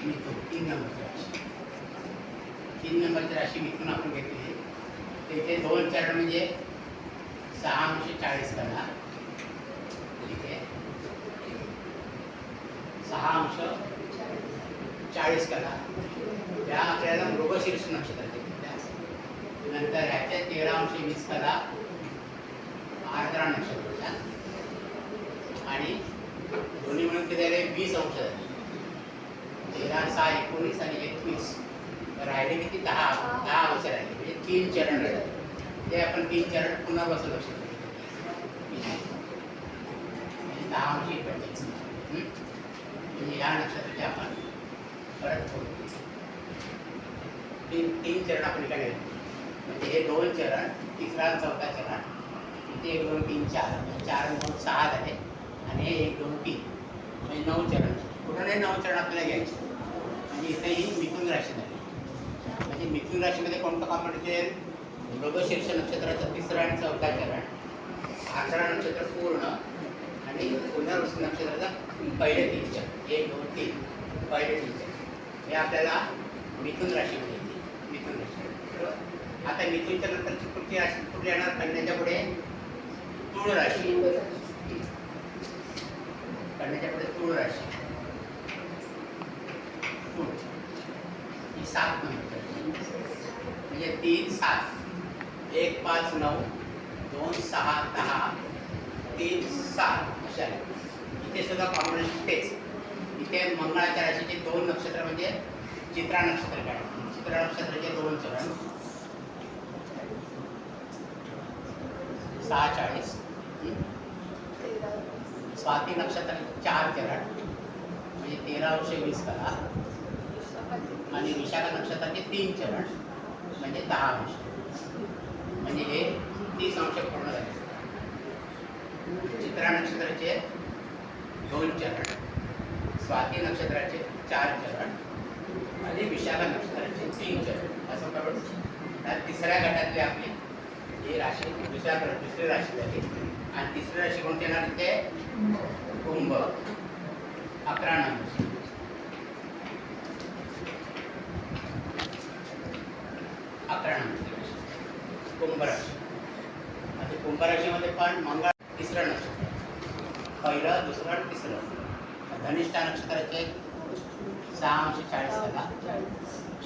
मिथुन 3 नंबरची राशी, 3 नंबरची राशी मिथुन आपण घेतली. तिथे 2 चरण म्हणजे 6 अंश 40 कला, इथे 6 अंश 40 कला त्या आपल्याला मृगशीर्ष नक्षत्राचे. नंतर ह्याचे 13 अंश 20 कला आर्द्रा नक्षत्राच्या, आणि दोन्ही मिळून किती झाले 20 अंश झाले. 13, 6, 19 आणि 21 राहिले किती 10 अंश राहिले, म्हणजे 3 चरण राहिले. ते आपण 3 चरण पुन्हा बसू शकतो, 10 अंश इकडचे. म्हणजे या नक्षत्राचे आपण परत तीन चरण आपण इकडे घेतो. म्हणजे हे 2 चरण, तिसरा आणि चौथा चरण. इथे 1 2 3 4 म्हणजे 4 आणि 2 6 झाले आणि हे 1 2 3 म्हणजे 9 चरण. कुठे 9 चरण आपल्याला घ्यायचे. म्हणजे इथे ही मिथुन राशी झाली. म्हणजे मिथुन राशीमध्ये कोणतं कॉम्बिनेशन येईल? मृगशीर्ष नक्षत्राचं तिसरा आणि चौथा चरण, आषाढ नक्षत्र पूर्ण आणि पुनर्वसु नक्षत्राचा पहिले 3 चरण. 1 2 3 पहिले 3 चरण हे आपल्याला मिथुन राशीमध्ये येते. मिथुन राशी बरोबर. आता मिथुनच्या नंतरची पुढची राशी कुठली येणार? कन्याच्या पुढे तुळ राशी. कन्याच्या पुढे तुळ राशी. तुळ ही 7 नंबर म्हणजे 3 7 1 5 9 2 6 10 3 7 अशा आहे. इथे सुद्धा कॉम्बिनेशन तेच. इथे मंगळाच्या राशीचे 2 नक्षत्र म्हणजे चित्रा नक्षत्र काढायचे. चित्रा नक्षत्राचे 2 चरण 6 40. स्वाती नक्षत्राचे 4 चरण म्हणजे 13 वर्ष 20 कला आणि विशाखा नक्षत्राचे 3 चरण म्हणजे 10 अंश. म्हणजे हे 30 अंश पूर्ण झाले. चित्रा नक्षत्राचे 2 चरण, स्वाती नक्षत्राचे 4 चरण आणि विशाखा नक्षत्राचे 3 चरण असं करून त्या तिसऱ्या गटातली आपली ही राशी दुसरी राशी झाली. आणि तिसरी राशी कोणती येणार? इथे कुंभ 11 नंबर. कुंभ राशी. आता कुंभ राशीमध्ये पण मंगळ तिसरं नक्षत्र, पहिलं दुसरं आणि तिसरं. धनिष्ठा नक्षत्राचे 6 अंश 40 कला,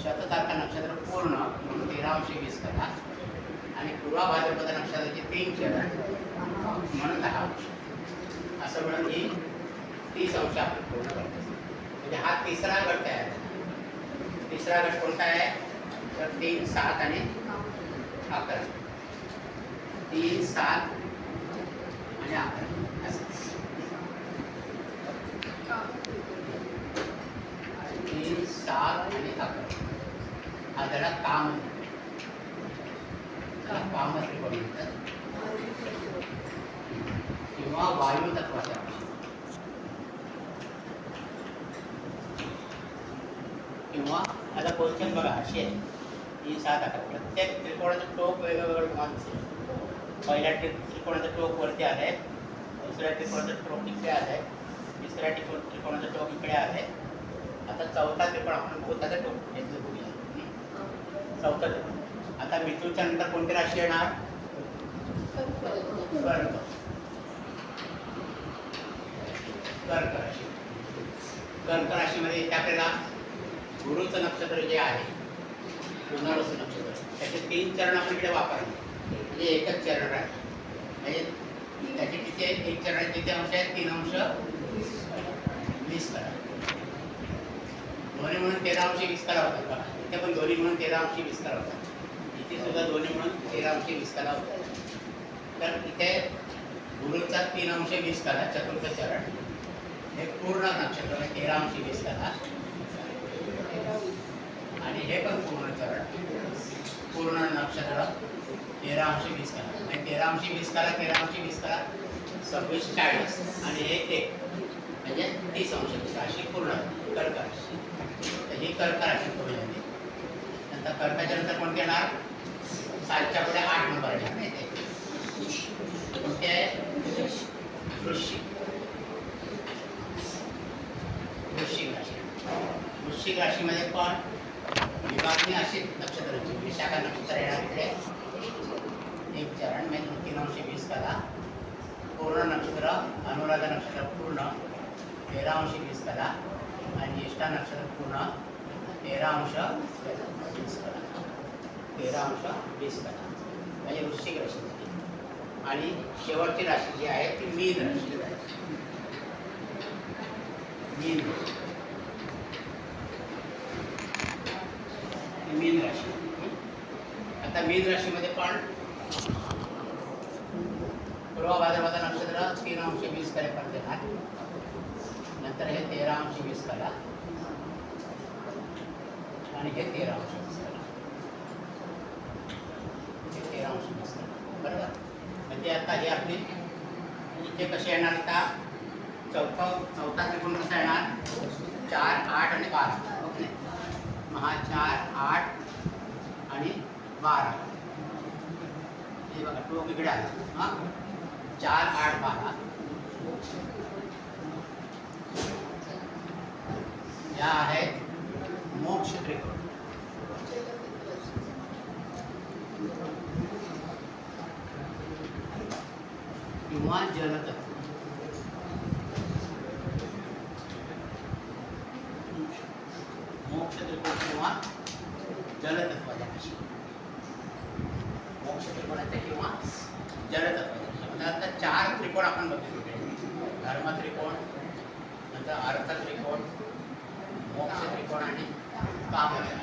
शततारका नक्षत्र पूर्ण म्हणून 13 अंश 20 कला आणि पूर्वा भाद्रपद नक्षत्राचे 3 चरण म्हणून 10 अंश. असं म्हणून ही 30 अंश आपण पूर्ण करतो. म्हणजे हा तिसरा गट तयार झाला. तिसरा गट कोणता आहे? तर 3 7 आणि 11. 3 7 आणि 11 असं. 3 7 आणि 11 हा त्याला काम त्रिकोण म्हणतात किंवा वायू तत्वाचा राशी किंवा आता क्वेश्चन बघा अशी आहे. 3 7 11 प्रत्येक त्रिकोणाचं टोक वेगवेगळं तुम्हाला दिसेल. पहिल्या त्रिकोणाचं टोक वरती आलं आहे, दुसऱ्या त्रिकोणाचं टोक इकडे आलं आहे, तिसऱ्या त्रिकोणाचं टोक इकडे आलं आहे. आता चौथा त्रिकोण आपण भूताचं टोक घेतलं बघूया. चौथा त्रिकोण. आता मिथुनच्या नंतर कोणती राशी येणार? कर्क. कर्क राशी. कर्क राशीमध्ये इथे आपल्याला गुरुचं नक्षत्र जे आहे पुनर्वसु नक्षत्र त्याचे 3 चरण आपण इकडे वापरले. म्हणजे एकच चरण आहे. म्हणजे त्याचे किती आहेत? 1 चरण किती अंश आहेत? 3 अंश 20 करा. दोन्ही म्हणून 13 अंश 20 करा होतात बघा. इथे पण दोन्ही म्हणून 13 अंश 20 करा होतात. इथे सुद्धा दोन्ही म्हणून 13 अंश 20 करा होतात. तर इथे गुरुचा 3 अंश 20 करा चतुर्थ चरण हे पूर्ण नक्षत्र म्हणजे 13 अंश 20 करा आणि हे पण पूर्ण चरण पूर्ण नक्षत्र 13 अंश 20 करा. म्हणजे 13 अंश 20 करा 13 अंश 20 करा 26 40 आणि हे 1 म्हणजे 30 अंश राशी पूर्ण कर्क राशी. तर ही कर्क राशी पूर्ण झाली. नंतर कर्काच्या नंतर कोणते येणार? 7च्या पुढे 8 नंबर येणार नाही ते कोणते आहे? वृश्चिक. वृश्चिक राशी. वृश्चिक राशीमध्ये पण विभागणी अशी नक्षत्राची विशाखा नक्षत्र येणार इकडे 1 चरण म्हणजे 3 अंश 20 करा. पूर्ण नक्षत्र अनुराधा नक्षत्र पूर्ण 13 अंश 20 करा आणि ज्येष्ठा नक्षत्र पूर्ण 13 अंश 20 करा. 13 अंश 20 करा म्हणजे वृश्चिक राशी झाली. आणि शेवटची राशी जी आहे ती मीन राशी. मीन मीन राशी. आता मीन राशीमध्ये पण पूर्व भाद्रपद नक्षत्र 3 अंश 20 करेपर्यंत येणार. नंतर हे 13 अंश 20 करा आणि हे 13 अंश नसतं. हे 13 अंश नसतं. बरोबर. म्हणजे आता ही आपली इथे कसे येणार आता चौथा त्रिकोण कसा येणार 4, 8 आणि 12. ओके. मग हा 4, 8 आणि 12 हे बघा टोक इकडे आला. हां 4, 8, 12 या आहेत मोक्ष त्रिकोण. किंवा जलतत्व. मोक्ष त्रिकोण किंवा जलतत्वाच्या भाषेत. मोक्ष त्रिकोणाच्या किंवा जलतत्वाच्या भाषेत. म्हणजे आता 4 त्रिकोण आपण बघितले. धर्म त्रिकोण, नंतर अर्थ त्रिकोण, मोक्ष त्रिकोण आणि काम त्रिकोण.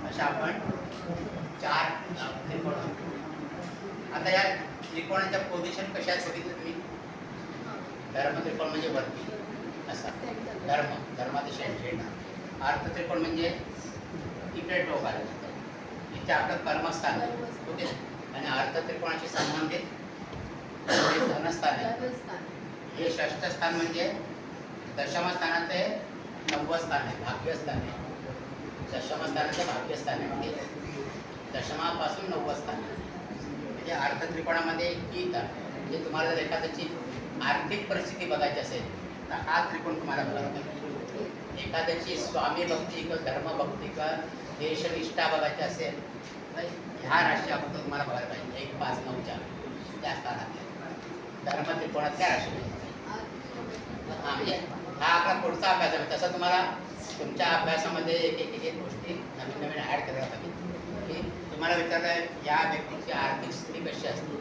अशा आपण 4 त्रिकोण. आता या त्रिकोणाच्या पोझिशन कशा आहेत बघितलं तुम्ही. धर्म त्रिकोण म्हणजे वरती असा धर्माचे शेंड. अर्थ त्रिकोण म्हणजे इकडे टोक आलं जातं, इथे आपलं कर्मस्थान आहे. ओके. आणि अर्थ त्रिकोणाशी संबंधित धनस्थान आहे. हे षष्ठ स्थान म्हणजे दशम स्थानात ते 9वं स्थान आहे, भाग्यस्थान आहे. दशम स्थानाचं भाग्यस्थान आहे म्हणजे दशमापासून 9वं स्थान आहे. म्हणजे अर्थ त्रिकोणामध्ये की म्हणजे तुम्हाला जर एखाद्याची आर्थिक परिस्थिती बघायची असेल तर हा त्रिकोण तुम्हाला बघायला पाहिजे. एखाद्याची स्वामी भक्ती किंवा धर्मभक्ती किंवा देशनिष्ठा बघायची असेल तर ह्या राशी आपण तुम्हाला बघायला पाहिजे. 1, 5, 9, 4 त्या स्थानातल्या धर्म त्रिकोणातल्या राशी. हां म्हणजे हा आपला पुढचा अभ्यास आहे. तसं तुम्हाला तुमच्या अभ्यासामध्ये एक गोष्टी नवीन ॲड करायला पाहिजे. की तुम्हाला विचारलं या व्यक्तीची आर्थिक स्थिती कशी असते.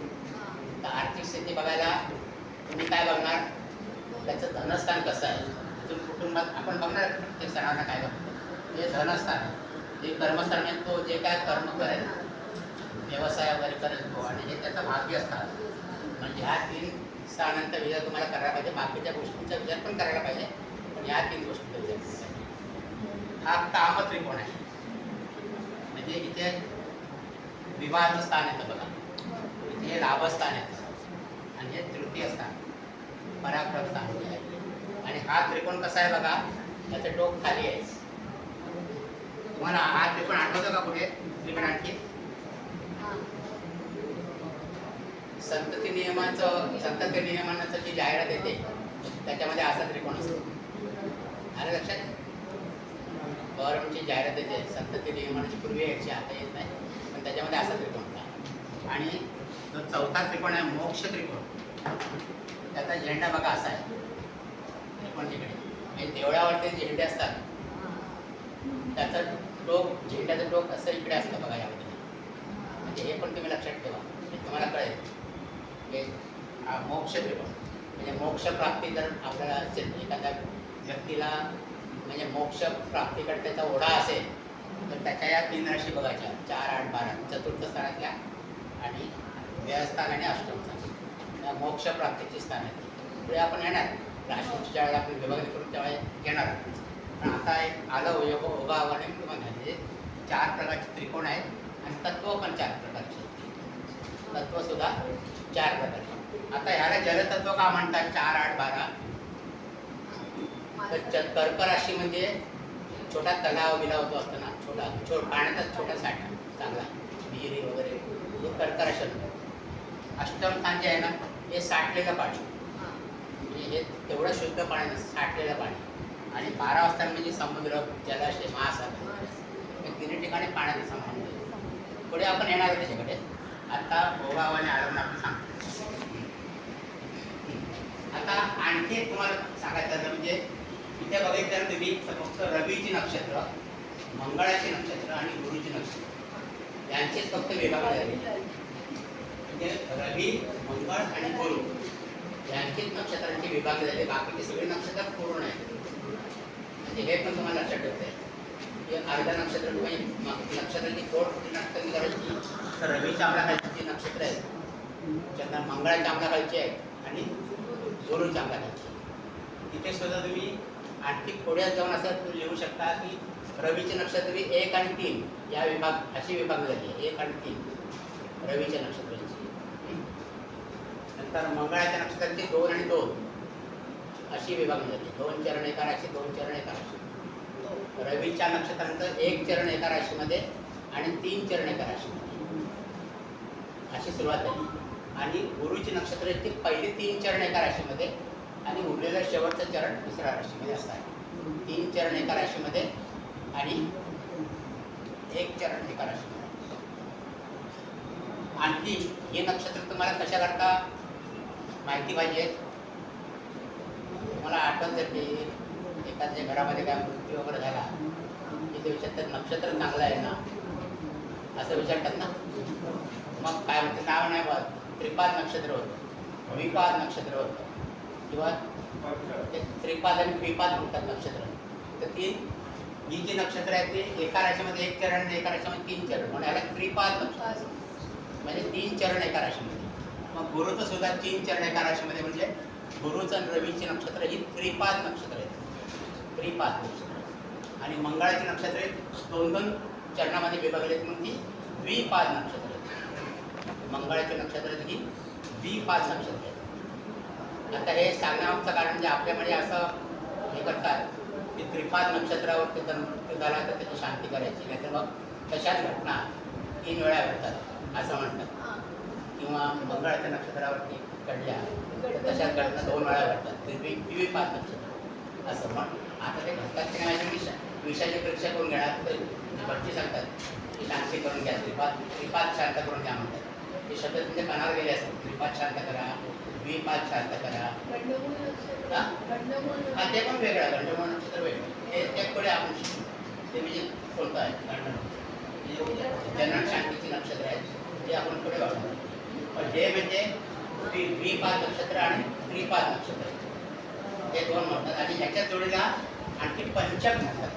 तर आर्थिक स्थिती बघायला तुम्ही काय बघणार, त्याचं धनस्थान कसं आहे. तुम्ही कुटुंबात आपण बघणार प्रत्येक सणाला काय बघतो हे धनस्थान आहे. हे कर्मस्थान म्हणजे तो जे काय कर्म करेल, व्यवसाय वगैरे करेल तो, आणि हे त्याचं भाग्य असतात. म्हणजे ह्या 3 स्थानांचा विचार तुम्हाला करायला पाहिजे. बाकीच्या गोष्टींचा विचार पण करायला पाहिजे, पण ह्या 3 गोष्टींचा विचार करायला पाहिजे. हा काम त्रिकोण आहे. म्हणजे इथे विवाहाचं स्थान येतं बघा, इथे लाभस्थान येतं आणि हे तृतीय स्थान पराक्रम स्थान आहे. आणि हा त्रिकोण कसा आहे बघा, त्याचं डोक खाली आहे. तुम्हाला हा त्रिकोण आठवतं का कुठे त्रिकोण आणखी संतती नियमांचं जी जाहिरात येते त्याच्यामध्ये असा त्रिकोण असतो. आलं लक्षात. गव्हर्नमेंटची जाहिरात येते संतती नियमांची पूर्वी यायची, आता येत नाही, पण त्याच्यामध्ये असा त्रिकोण होता. आणि जो चौथा त्रिकोण आहे मोक्ष त्रिकोण, त्याचा झेंडा बघा असा आहे. त्रिकोण जिकडे म्हणजे देवळावरती झेंडे असतात त्याचं टोक, झेंड्याचं टोक असं इकडे असतं बघा यामध्ये. म्हणजे हे पण तुम्ही लक्षात ठेवा, हे तुम्हाला कळेल. हे मोक्ष त्रिकोण म्हणजे मोक्ष प्राप्ती जर आपल्याला असेल, एखाद्या व्यक्तीला म्हणजे मोक्ष प्राप्तीकडे त्याचा ओढा असेल तर त्याच्या या 3 राशी बघायच्या 4, 8, 12 चतुर्थ स्थानातल्या आणि व्ययस्थान आणि अष्टम स्थान या मोक्ष प्राप्तीची स्थान आहेत. पुढे आपण येणार राशीची ज्यावेळेला आपण विभागणी करून त्यावेळेला घेणार. पण आता एक आलं योगावाने तुम्हाला म्हणजे 4 प्रकारचे त्रिकोण आहेत आणि तत्व पण 4 प्रकारचे, तत्वसुद्धा 4 प्रकारचे. आता ह्याला जलतत्व का म्हणतात 4, 8, 12. तर कर्क राशी म्हणजे छोटा तलाव बिलाव तो असतो ना, पाण्याचा छोटा साठा चांगला विहिरी वगैरे, हे कर्क राशी असतं. अष्टम स्थान जे आहे ना हे साठलेलं पाणी, म्हणजे हे तेवढं शुद्ध पाणी साठलेलं पाणी. आणि 12 स्थान म्हणजे समुद्र, जलाशय, महासागर, हे 3 ठिकाणी पाण्याचा संबंध आहे. पुढे आपण येणार त्याच्याकडे. आता ओघावाने आलं आपण सांगतो. आता आणखी तुम्हाला सांगायचं झालं म्हणजे इथे बघितल्यानंतर तुम्ही फक्त रवीची नक्षत्र, मंगळाची नक्षत्र आणि गुरुची नक्षत्र यांचेच फक्त विभागले झाले. म्हणजे रवी, मंगळ आणि गुरु यांचेच नक्षत्रांचे विभाग झाले. बाकीचे सगळे नक्षत्र पूर्ण आहेत. म्हणजे हे पण तुम्हाला लक्षात ठेवता येईल. हे अर्ध नक्षत्र तुम्ही नक्षत्राची कोड कुठे करायची तर रवीच्या आपल्या खालची नक्षत्र आहेत, चंद्र मंगळाच्या आपल्या खालची आहेत आणि गुरुच्या आपल्या खालची. तिथे सुद्धा तुम्ही आणखी पुढे जाऊन असं तुम्ही लिहू शकता की रवीचे नक्षत्र 1 आणि 3 या विभाग अशी विभागली जाते 1 आणि 3 रवीच्या नक्षत्रांची. नंतर मंगळाच्या नक्षत्रांची 2 आणि 2 अशी विभागली जाते. 2 चरण एका राशी 2 चरण एका राशी. रवीच्या नक्षत्रांचं 1 चरण एका राशीमध्ये आणि 3 चरण एका राशीमध्ये अशी सुरुवात झाली. आणि गुरुची नक्षत्रांची पहिली 3 चरण एका राशीमध्ये आणि उरलेलं शेवटचं चरण दुसऱ्या राशीमध्ये असं आहे. 3 चरण एका राशीमध्ये आणि 1 चरण एका राशीमध्ये. आणखी हे नक्षत्र तुम्हाला कशाकरता माहिती पाहिजे. तुम्हाला आठवत जर की एखाद्या घरामध्ये काय मृत्यू वगैरे झाला की ते विचारतात नक्षत्र चांगलं आहे ना असं विचारतात ना. मग काय म्हणते नाव नाही बघ त्रिपाद नक्षत्र होतं द्विपाद नक्षत्र होतं किंवा ते त्रिपाद आणि द्विपाद म्हणतात नक्षत्र. तर ती ही जी नक्षत्र आहेत ते एका राशीमध्ये 1 चरण आणि एका राशीमध्ये 3 चरण म्हणून याला त्रिपाद नक्षत्र म्हणजे 3 चरण एका राशीमध्ये. मग गुरुचं सुद्धा 3 चरण एका राशीमध्ये म्हणजे गुरुचं आणि रवीची नक्षत्र ही त्रिपाद नक्षत्र आहेत. त्रिपाद नक्षत्र. आणि मंगळाची नक्षत्रे 2-2 चरणामध्ये विभागली आहेत म्हणून ती द्विपाद नक्षत्र आहेत. मंगळाची नक्षत्र ही द्विपाद नक्षत्र आहेत. आता हे सांगण्यामागचं कारण म्हणजे आपल्यामध्ये असं हे करतात की त्रिपाद नक्षत्रावरती जर मृत्यू झाला तर त्याची शांती करायची नाहीतर मग तशाच घटना 3 वेळा घडतात असं म्हणतात. किंवा मंगळाच्या नक्षत्रावरती घडल्या तर तशाच घटना 2 वेळा घडतात. द्विपाद नक्षत्र असं म्हण. आता ते घडतात की नाही विषयाची परीक्षा करून घेणार तर भटजी सांगतात की शांती करून घ्या त्रिपाद शांत करून घ्या म्हणतात. हे शब्द तुमच्या कानावर गेले असतात. त्रिपाद शांत करा द्विपाद शांत करा. हा ते पण वेगळं गंडमूळ नक्षत्र वेगळं ते पुढे आपण शिकू. ते म्हणजे कोणतं आहे गंडमूळ जनन शांतीची नक्षत्र आहेत ते आपण पुढे वापरतो. पण हे म्हणजे द्विपाद नक्षत्र आणि त्रिपाद नक्षत्र हे 2 म्हणतात. आणि ह्याच्या जोडीला आणखी पंचक म्हणतात.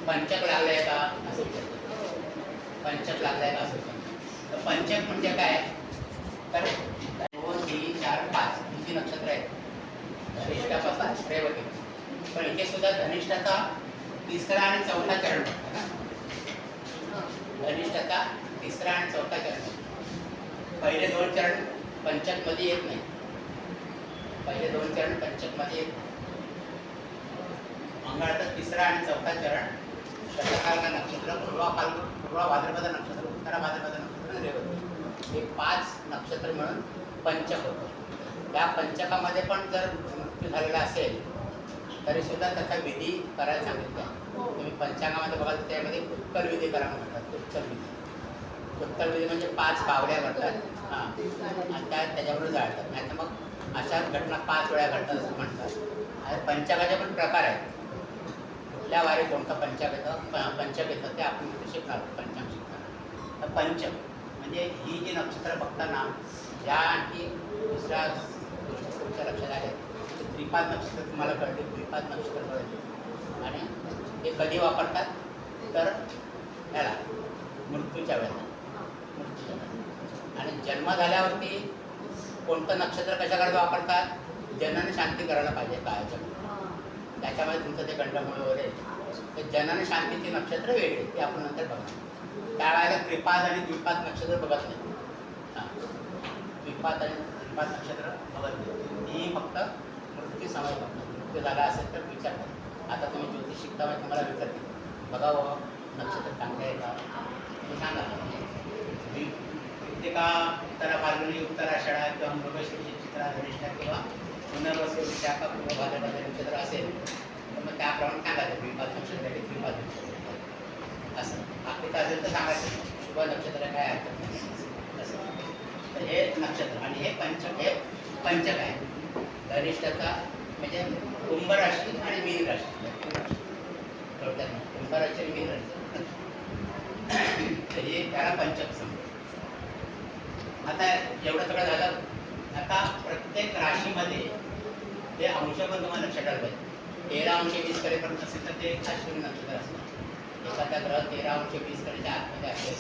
पंचक लागलंय का असं विचारतात. पंचक लागलंय का असं विचारतात. तर पंचक म्हणजे काय तर 2, 3, 4, 5 ही जी नक्षत्र आहेत धनिष्ठापासून रेवती. पण इथे सुद्धा धनिष्ठाचा 3रा आणि 4था चरण म्हणतात ना. धनिष्ठाचा 3रा आणि 4था चरण. पहिले 2 चरण पंचकमध्ये येत नाही. पहिले 2 चरण पंचकमध्ये येत नाही. मंगळाचा 3रा आणि 4था चरण शतकाला नक्षत्र पूर्वा भाद्रपद नक्षत्र उत्तरा भाद्रपद नक्षत्र रेवती हे 5 नक्षत्र मिळून पंचक होतं. त्या पंचकामध्ये पण जर मृत्यू झालेला असेल तरी सुद्धा त्याचा विधी करायला सांगितला. तुम्ही पंचांगामध्ये बघाल तर त्यामध्ये उत्तर विधी करा म्हणतात. उत्तर विधी. उत्तर विधी म्हणजे 5 पावड्या घडतात हां आणि त्याच्यावर जाळतात. नाही तर मग अशाच घटना 5 वेळा घडतात असं म्हणतात. आणि पंचकाचे पण प्रकार आहेत. कुठल्या वारी कोणतं पंचक येतं ते आपण शिकणार पंचांग शिकणार. तर पंचक म्हणजे ही जी नक्षत्र बघताना या आणखी दुसऱ्या गोष्टी तुमच्या लक्षात आल्या की त्रिपाद नक्षत्र तुम्हाला कळते द्विपाद नक्षत्र कळते. आणि ते कधी वापरतात तर याला मृत्यूच्या वेळेला. आणि जन्म झाल्यावरती कोणतं नक्षत्र कशाकरता वापरतात जनन शांती करायला पाहिजे काळाच्या. त्याच्यामध्ये तुमचं ते गंडमूळ वगैरे ते जनन शांतीची नक्षत्र वेगळी ते आपण नंतर बघणार. त्यावेळेला त्रिपाद आणि द्विपाद नक्षत्र बघत नाही. हां द्विपाद आणि त्रिपाद नक्षत्र बघत नाही. ही फक्त मृत्यू समय बघतात. मृत्यू झाला असेल तर विचारतात. आता तुम्ही ज्योतिष शिकता वेळी तुम्हाला विचारते बघा बाबा नक्षत्र चांगले आहे का तुम्ही सांगा. ते का उत्तरा फाल्गुनी उत्तराषाढा किंवा मृगशीर्ष चित्रा धनिष्ठा किंवा पुनर्वसू विशाखा पूर्व भाद्रपद नक्षत्र असेल तर मग त्याप्रमाणे सांगायचं द्विपाद नक्षत्र आहे त्रिपाद नक्षत्र असं. आपली असेल तर सांगायचं शुभ नक्षत्र काय हरकत नाही असं. तर हे नक्षत्र आणि हे पंचक आहे. धनिष्ठाचा म्हणजे कुंभ राशी आणि मीन राशी कळतात ना. कुंभ राशी आणि मीन राशी तर हे त्याला पंचक समजतात. आता एवढं सगळं झालं. आता प्रत्येक राशीमध्ये ते अंश पण तुम्हाला लक्षात आलं पाहिजे. 13 अंश 20 करेपर्यंत असेल तर ते अश्विनी नक्षत्र असणार. एखादा ग्रह 13 अंश 20 कडेच्या आतमध्ये असेल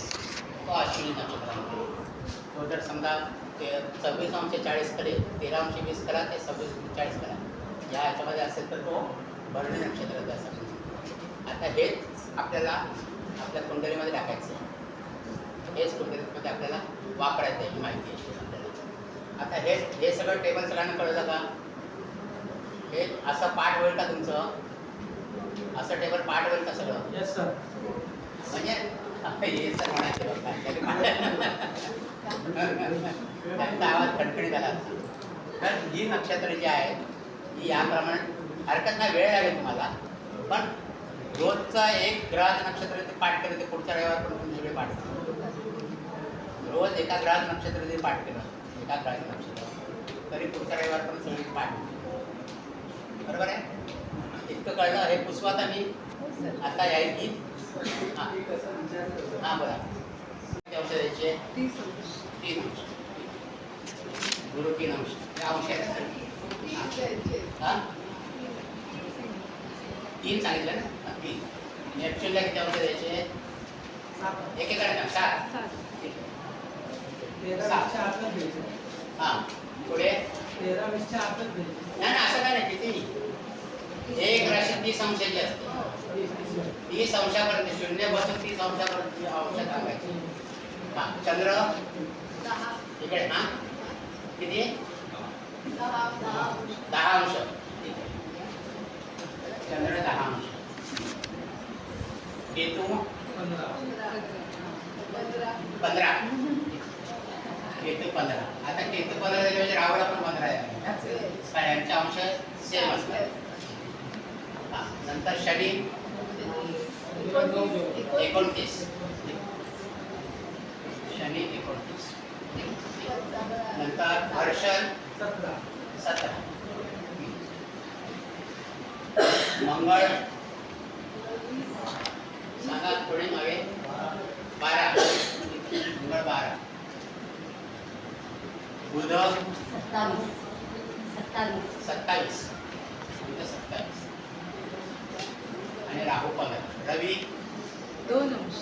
तो अश्विनी नक्षत्रामध्ये. तो जर समजा ते 26 कडे 13 करा ते 26 करा या ह्याच्यामध्ये असेल तर तो भरणी नक्षत्राचा असा. आता हेच आपल्याला आपल्या कुंडलीमध्ये टाकायचं आहे. हेच कुंडलीमध्ये आपल्याला वापरायचं आहे ही माहिती आहे आपल्याला. आता हे सगळं टेबल सगळ्यांना कळलं का? हे असं पाठ होईल का तुमचं? असं टेबल पाठ होईल का सगळं? Yes sir. म्हणजे हे सर म्हणायचं त्यांचा आवाज खटखटीत आला. तर ही नक्षत्र जी आहेत ही याप्रमाणे हरकत नाही, वेळ लागेल तुम्हाला, पण रोजचा एक ग्रहाचं नक्षत्र ते पाठ केलं ते पुढच्या रविवार पण तुम्ही सगळे पाठ करा. रोज एका ग्रहाचं नक्षत्र ते पाठ केलं, एका ग्रहाचं नक्षत्र, तरी पुढच्या रविवार पण सगळी पाठ होईल. बरोबर आहे? इतकं कळलं. हे पुसवात मी आता यायची की हां बोला. किती अंश द्यायचे? 3 अंश. गुरु 3 अंश. हे अंश आहे हां 3 सांगितलं ना? 3. नेपच्यूनला किती अंश द्यायचे? एकेकडे ना 7. हां पुढे नाही असं काय नाही. किती एक राशी 30 अंशाची असते. 30 अंशापर्यंत 0 पासून 30 अंशापर्यंत अंश टाकायचे. हां चंद्र इकडे हां किती 10 अंश. चंद्र 10 अंश. केतू 15. केतू 15. आता केतू 15 म्हणजे रावळा पण 15 आहे. यांचे अंश सेम असतात. हां नंतर शनी 29. शनी 29. नंतर हर्षण 17. मंगळ सांगा थोडे नव्हे 12. मंगळ 12. बुध 27. आणि राहू 15. रवी 2 अंश.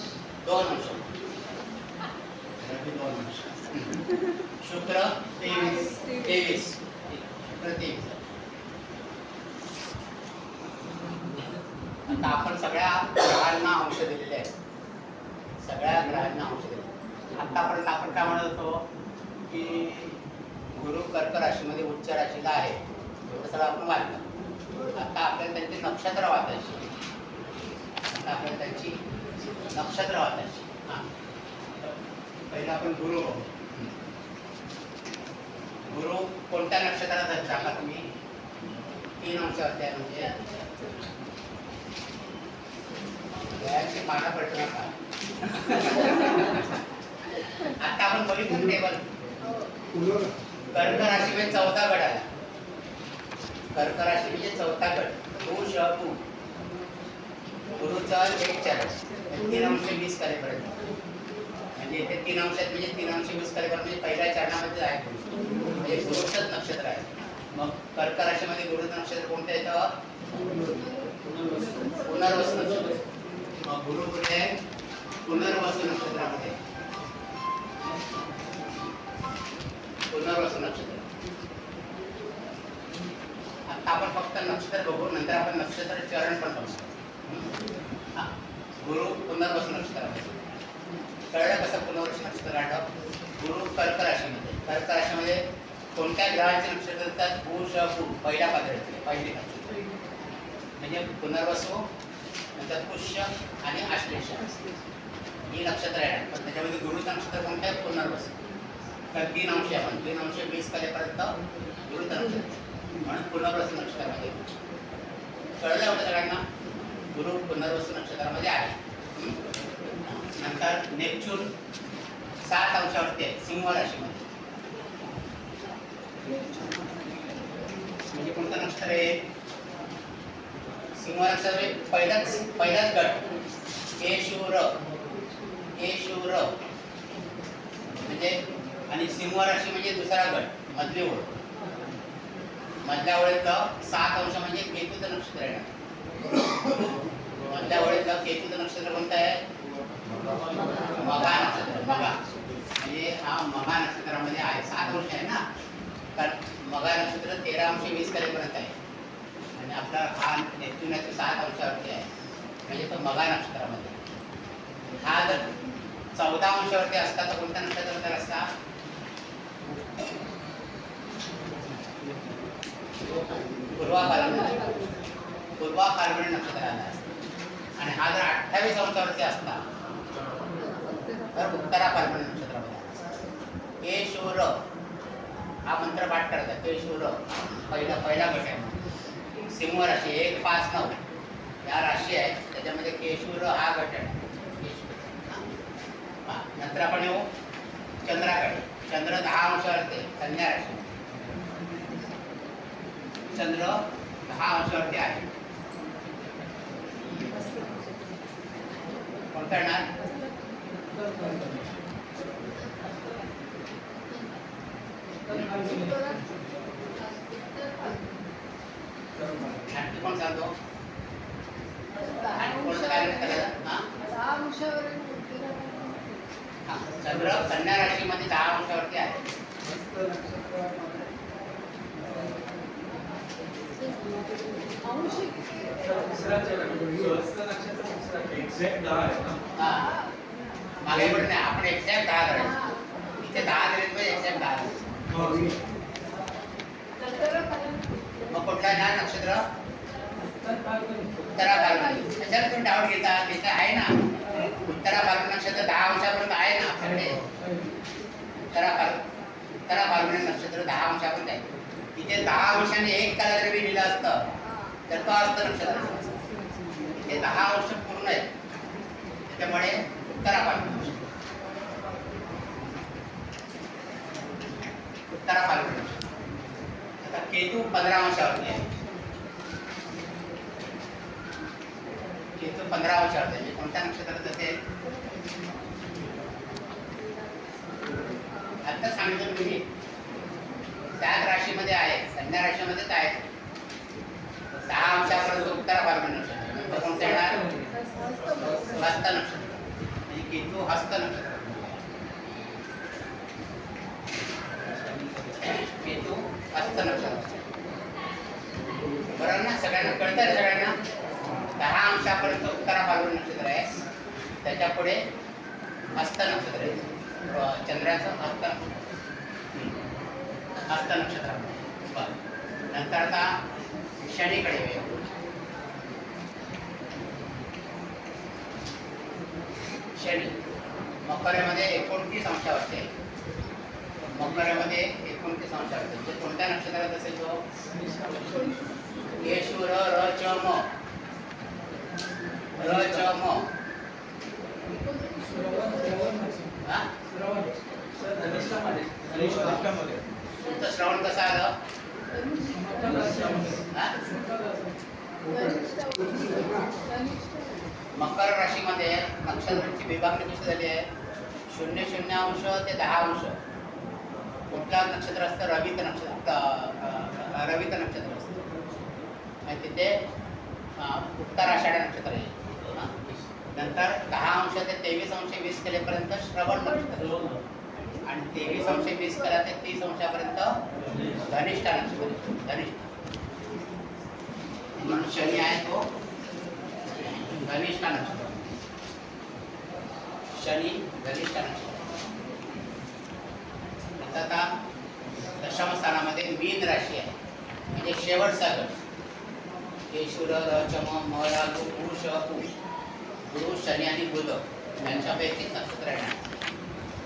रवी 2 अंश. शुक्र 23. शुक्र 23. आता आपण सगळ्या ग्रहांना अंश दिलेले आहेत. सगळ्या ग्रहांना अंश दिले. आतापर्यंत आपण काय म्हणत होतो की गुरु कर्क राशीमध्ये उच्च राशीला आहे, एवढं सगळं आपण वाचलं. आता आपल्याला त्यांची नक्षत्र वाचायची. हां पहिलं आपण गुरु बघू. गुरु कोणत्या नक्षत्रात सांगा तुम्ही? 3 अंशावरती आहे म्हणजे वयाची पानं पडत नका. आता आपण बघितलं टेबल. कर्क राशी म्हणजे 4था गड आला. कर्क राशी म्हणजे 4था गड. भू गुरुचा एक चरण 3 अंश 20 करेपर्यंत. म्हणजे इथे 3 अंशात म्हणजे 3 अंश 20 करेपर्यंत म्हणजे पहिल्या चरणामध्ये आहे गुरु. म्हणजे गुरुचंच नक्षत्र आहे. मग कर्क राशीमध्ये गुरुचं नक्षत्र कोणतं येतं? पुनर्वसू नक्षत्र. मग गुरु कुठे आहे? पुनर्वसू नक्षत्रामध्ये. पुनर्वसू नक्षत्र. आता आपण फक्त नक्षत्र बघू, नंतर आपण नक्षत्र चरण पण बघू. हां गुरु पुनर्वसू नक्षत्रामध्ये. कळलं कसं पुनर्वसू नक्षत्र आठव? गुरु कर्क राशीमध्ये. कर्क राशीमध्ये कोणत्या ग्रहाचे नक्षत्र असतात? भू श भू पहिल्या पातळीतले पहिली नक्षत्र म्हणजे पुनर्वसू, नंतर पुष्य आणि आश्लेष ही नक्षत्र आहे. पण त्याच्यामध्ये गुरुचं नक्षत्र कोणतं आहे? पुनर्वसू. तर 3 अंश आहे. पण 3 अंश 20 कलेपर्यंत गुरुचं नक्षत्र म्हणून पुनर्वसू नक्षत्रामध्ये. कळलं एवढं सगळ्यांना? गुरु पुनर्वसू नक्षत्रामध्ये आहे. नंतर नेपच्यून 7 अंशावरती आहे सिंह राशीमध्ये. म्हणजे कोणतं नक्षत्र आहे? सिंह नक्षत्र. पहिलाच गट केशूर म्हणजे आणि सिंह राशी म्हणजे दुसरा गट मधली ओळ. मधल्या ओळीतलं 7 अंश म्हणजे केतूचं नक्षत्र आहे. मधल्या ओळीतलं केतूचं नक्षत्र कोणतं आहे? मघा नक्षत्र, मघा म्हणजे हा मघा नक्षत्रामध्ये आहे. 7 अंश आहे ना, कारण मघा नक्षत्र 13 अंश 20 कलेपर्यंत आहे आणि आपला हा नेपच्यून आहे तो 7 अंशावरती आहे, म्हणजे तो मघा नक्षत्रामध्ये. हा जर 14 अंशावरती असता तर कोणत्या नक्षत्रामध्ये असता? पूर्वा फाल्गुनी नक्षत्राला असता. आणि हा जर 28 अंशावरती असता तर उत्तरा फाल्गुनी नक्षत्रामध्ये असता. के शूर हा मंत्र पाठ करायचा. के शूर पहिला गट आहे. सिंह राशी 1, 5, 9 या राशी आहेत, त्याच्यामध्ये केशूर हा गट आहे. नंतर आपण येऊ चंद्राकडे. चंद्र 10 अंशावरती कन्या राशी. चंद्र 10 अंशावरती आहे. कोणता येणार? आणखी कोण सांगतो? कोणतं कार्य करायचं? हा, चंद्र कन्या राशीमध्ये 10 अंशावरती आहे. हा, मागे पण नाही, आपण एक्झॅक्ट 10 करायचं. इथे 10 दिले तर एक्झॅक्ट 10 करायचं. मग कुठला ना नक्षत्र? उत्तरा फाल्गुनी. त्याच्यात तुम्ही डाऊट घेता, तिथे आहे ना उत्तरा फाल्गुनी नक्षत्र 10 अंशापर्यंत आहे ना आपल्याकडे. उत्तरा फाल्गुनी नक्षत्र 10 अंशापर्यंत आहे. तिथे 10 अंशाने 1 कला जरी लिहिलं असतं तर तो असतं नक्षत्र. इथे 10 अंश पूर्ण आहेत, त्याच्यामुळे उत्तरा फाल्गुनी. उत्तरा फाल्गुनी. आता केतू 15 अंशावरती आहे. केतू 15 अंशावरती आहे. कोणत्या नक्षत्रात असेल? आता सांगितलं तुम्ही त्याच राशीमध्ये आहे, कन्या राशीमध्येच आहे. 6 अंशापर्यंत उत्तरा फाल्गुनी नक्षत्र. नंतर कोणतं येणार? हस्त नक्षत्र. म्हणजे केतू हस्त नक्षत्र. केतू हस्त नक्षत्र. बरोबर ना? सगळ्यांना कळतं ना? सगळ्यांना 10 अंशापर्यंत उत्तरा फाल्गुनी नक्षत्र आहे, त्याच्या पुढे हस्त नक्षत्र आहे. चंद्राचं हस्त नक्षत्र. नंतर आता शनीकडे येऊया. शनी मकरेमध्ये 29 अंशावरती आहे. मकरेमध्ये 29 अंशावरती. म्हणजे कोणत्या नक्षत्रात असेल तो? केशू र च म. र च म. तुमचं श्रवण कसं आलं? मकर राशीमध्ये नक्षत्रांची विभागणी कशी झाली आहे? 0 अंश ते 10 अंश. कुठला नक्षत्र असतं? रवित नक्षत्र असतं. आणि तिथे उत्तर आषाढ नक्षत्र आहे. नंतर 10 अंश ते 23 अंश 20 कलेपर्यंत श्रवण नक्षत्र. आणि 23 अंश 20 कला ते 30 अंशापर्यंत धनिष्ठा नक्षत्र. धनिष्ठा म्हणून शनी आहे तो धनिष्ठा नक्षत्र. शनी धनिष्ठा नक्षत्र. आता दशम स्थानामध्ये मीन राशी आहे, म्हणजे शेवटचा गट. केशूर र च म रा गुरु श उ. गुरु शनी आणि बुध यांच्यापैकी नक्षत्र आहे.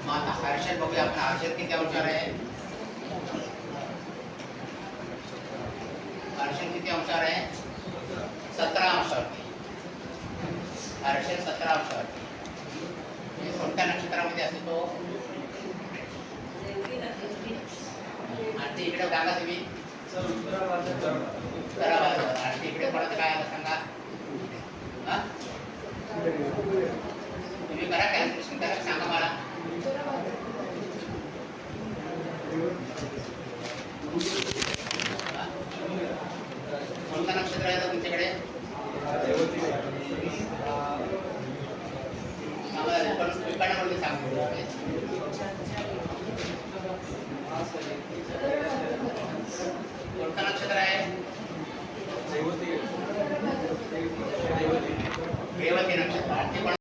मग आता हर्षद बघूया आपण. हर्षद किती अंशावर आहे? हर्षद किती अंशावर आहे? 17 अंशावरती. हर्षद 17 अंशावरती. कोणत्या नक्षत्रामध्ये असतो तो? आणि इकडे सांगा तुम्ही. उत्तरा बाजूला. आणि इकडे परत काय आलं सांगा. तुम्ही करा, कॅल्क्युलेशन करा, सांगा मला. कोणतं नक्षत्र आहे तुमच्याकडे? विकानामध्ये सांगतो. कोणतं नक्षत्र आहे? रेवती नक्षत्र. आणखी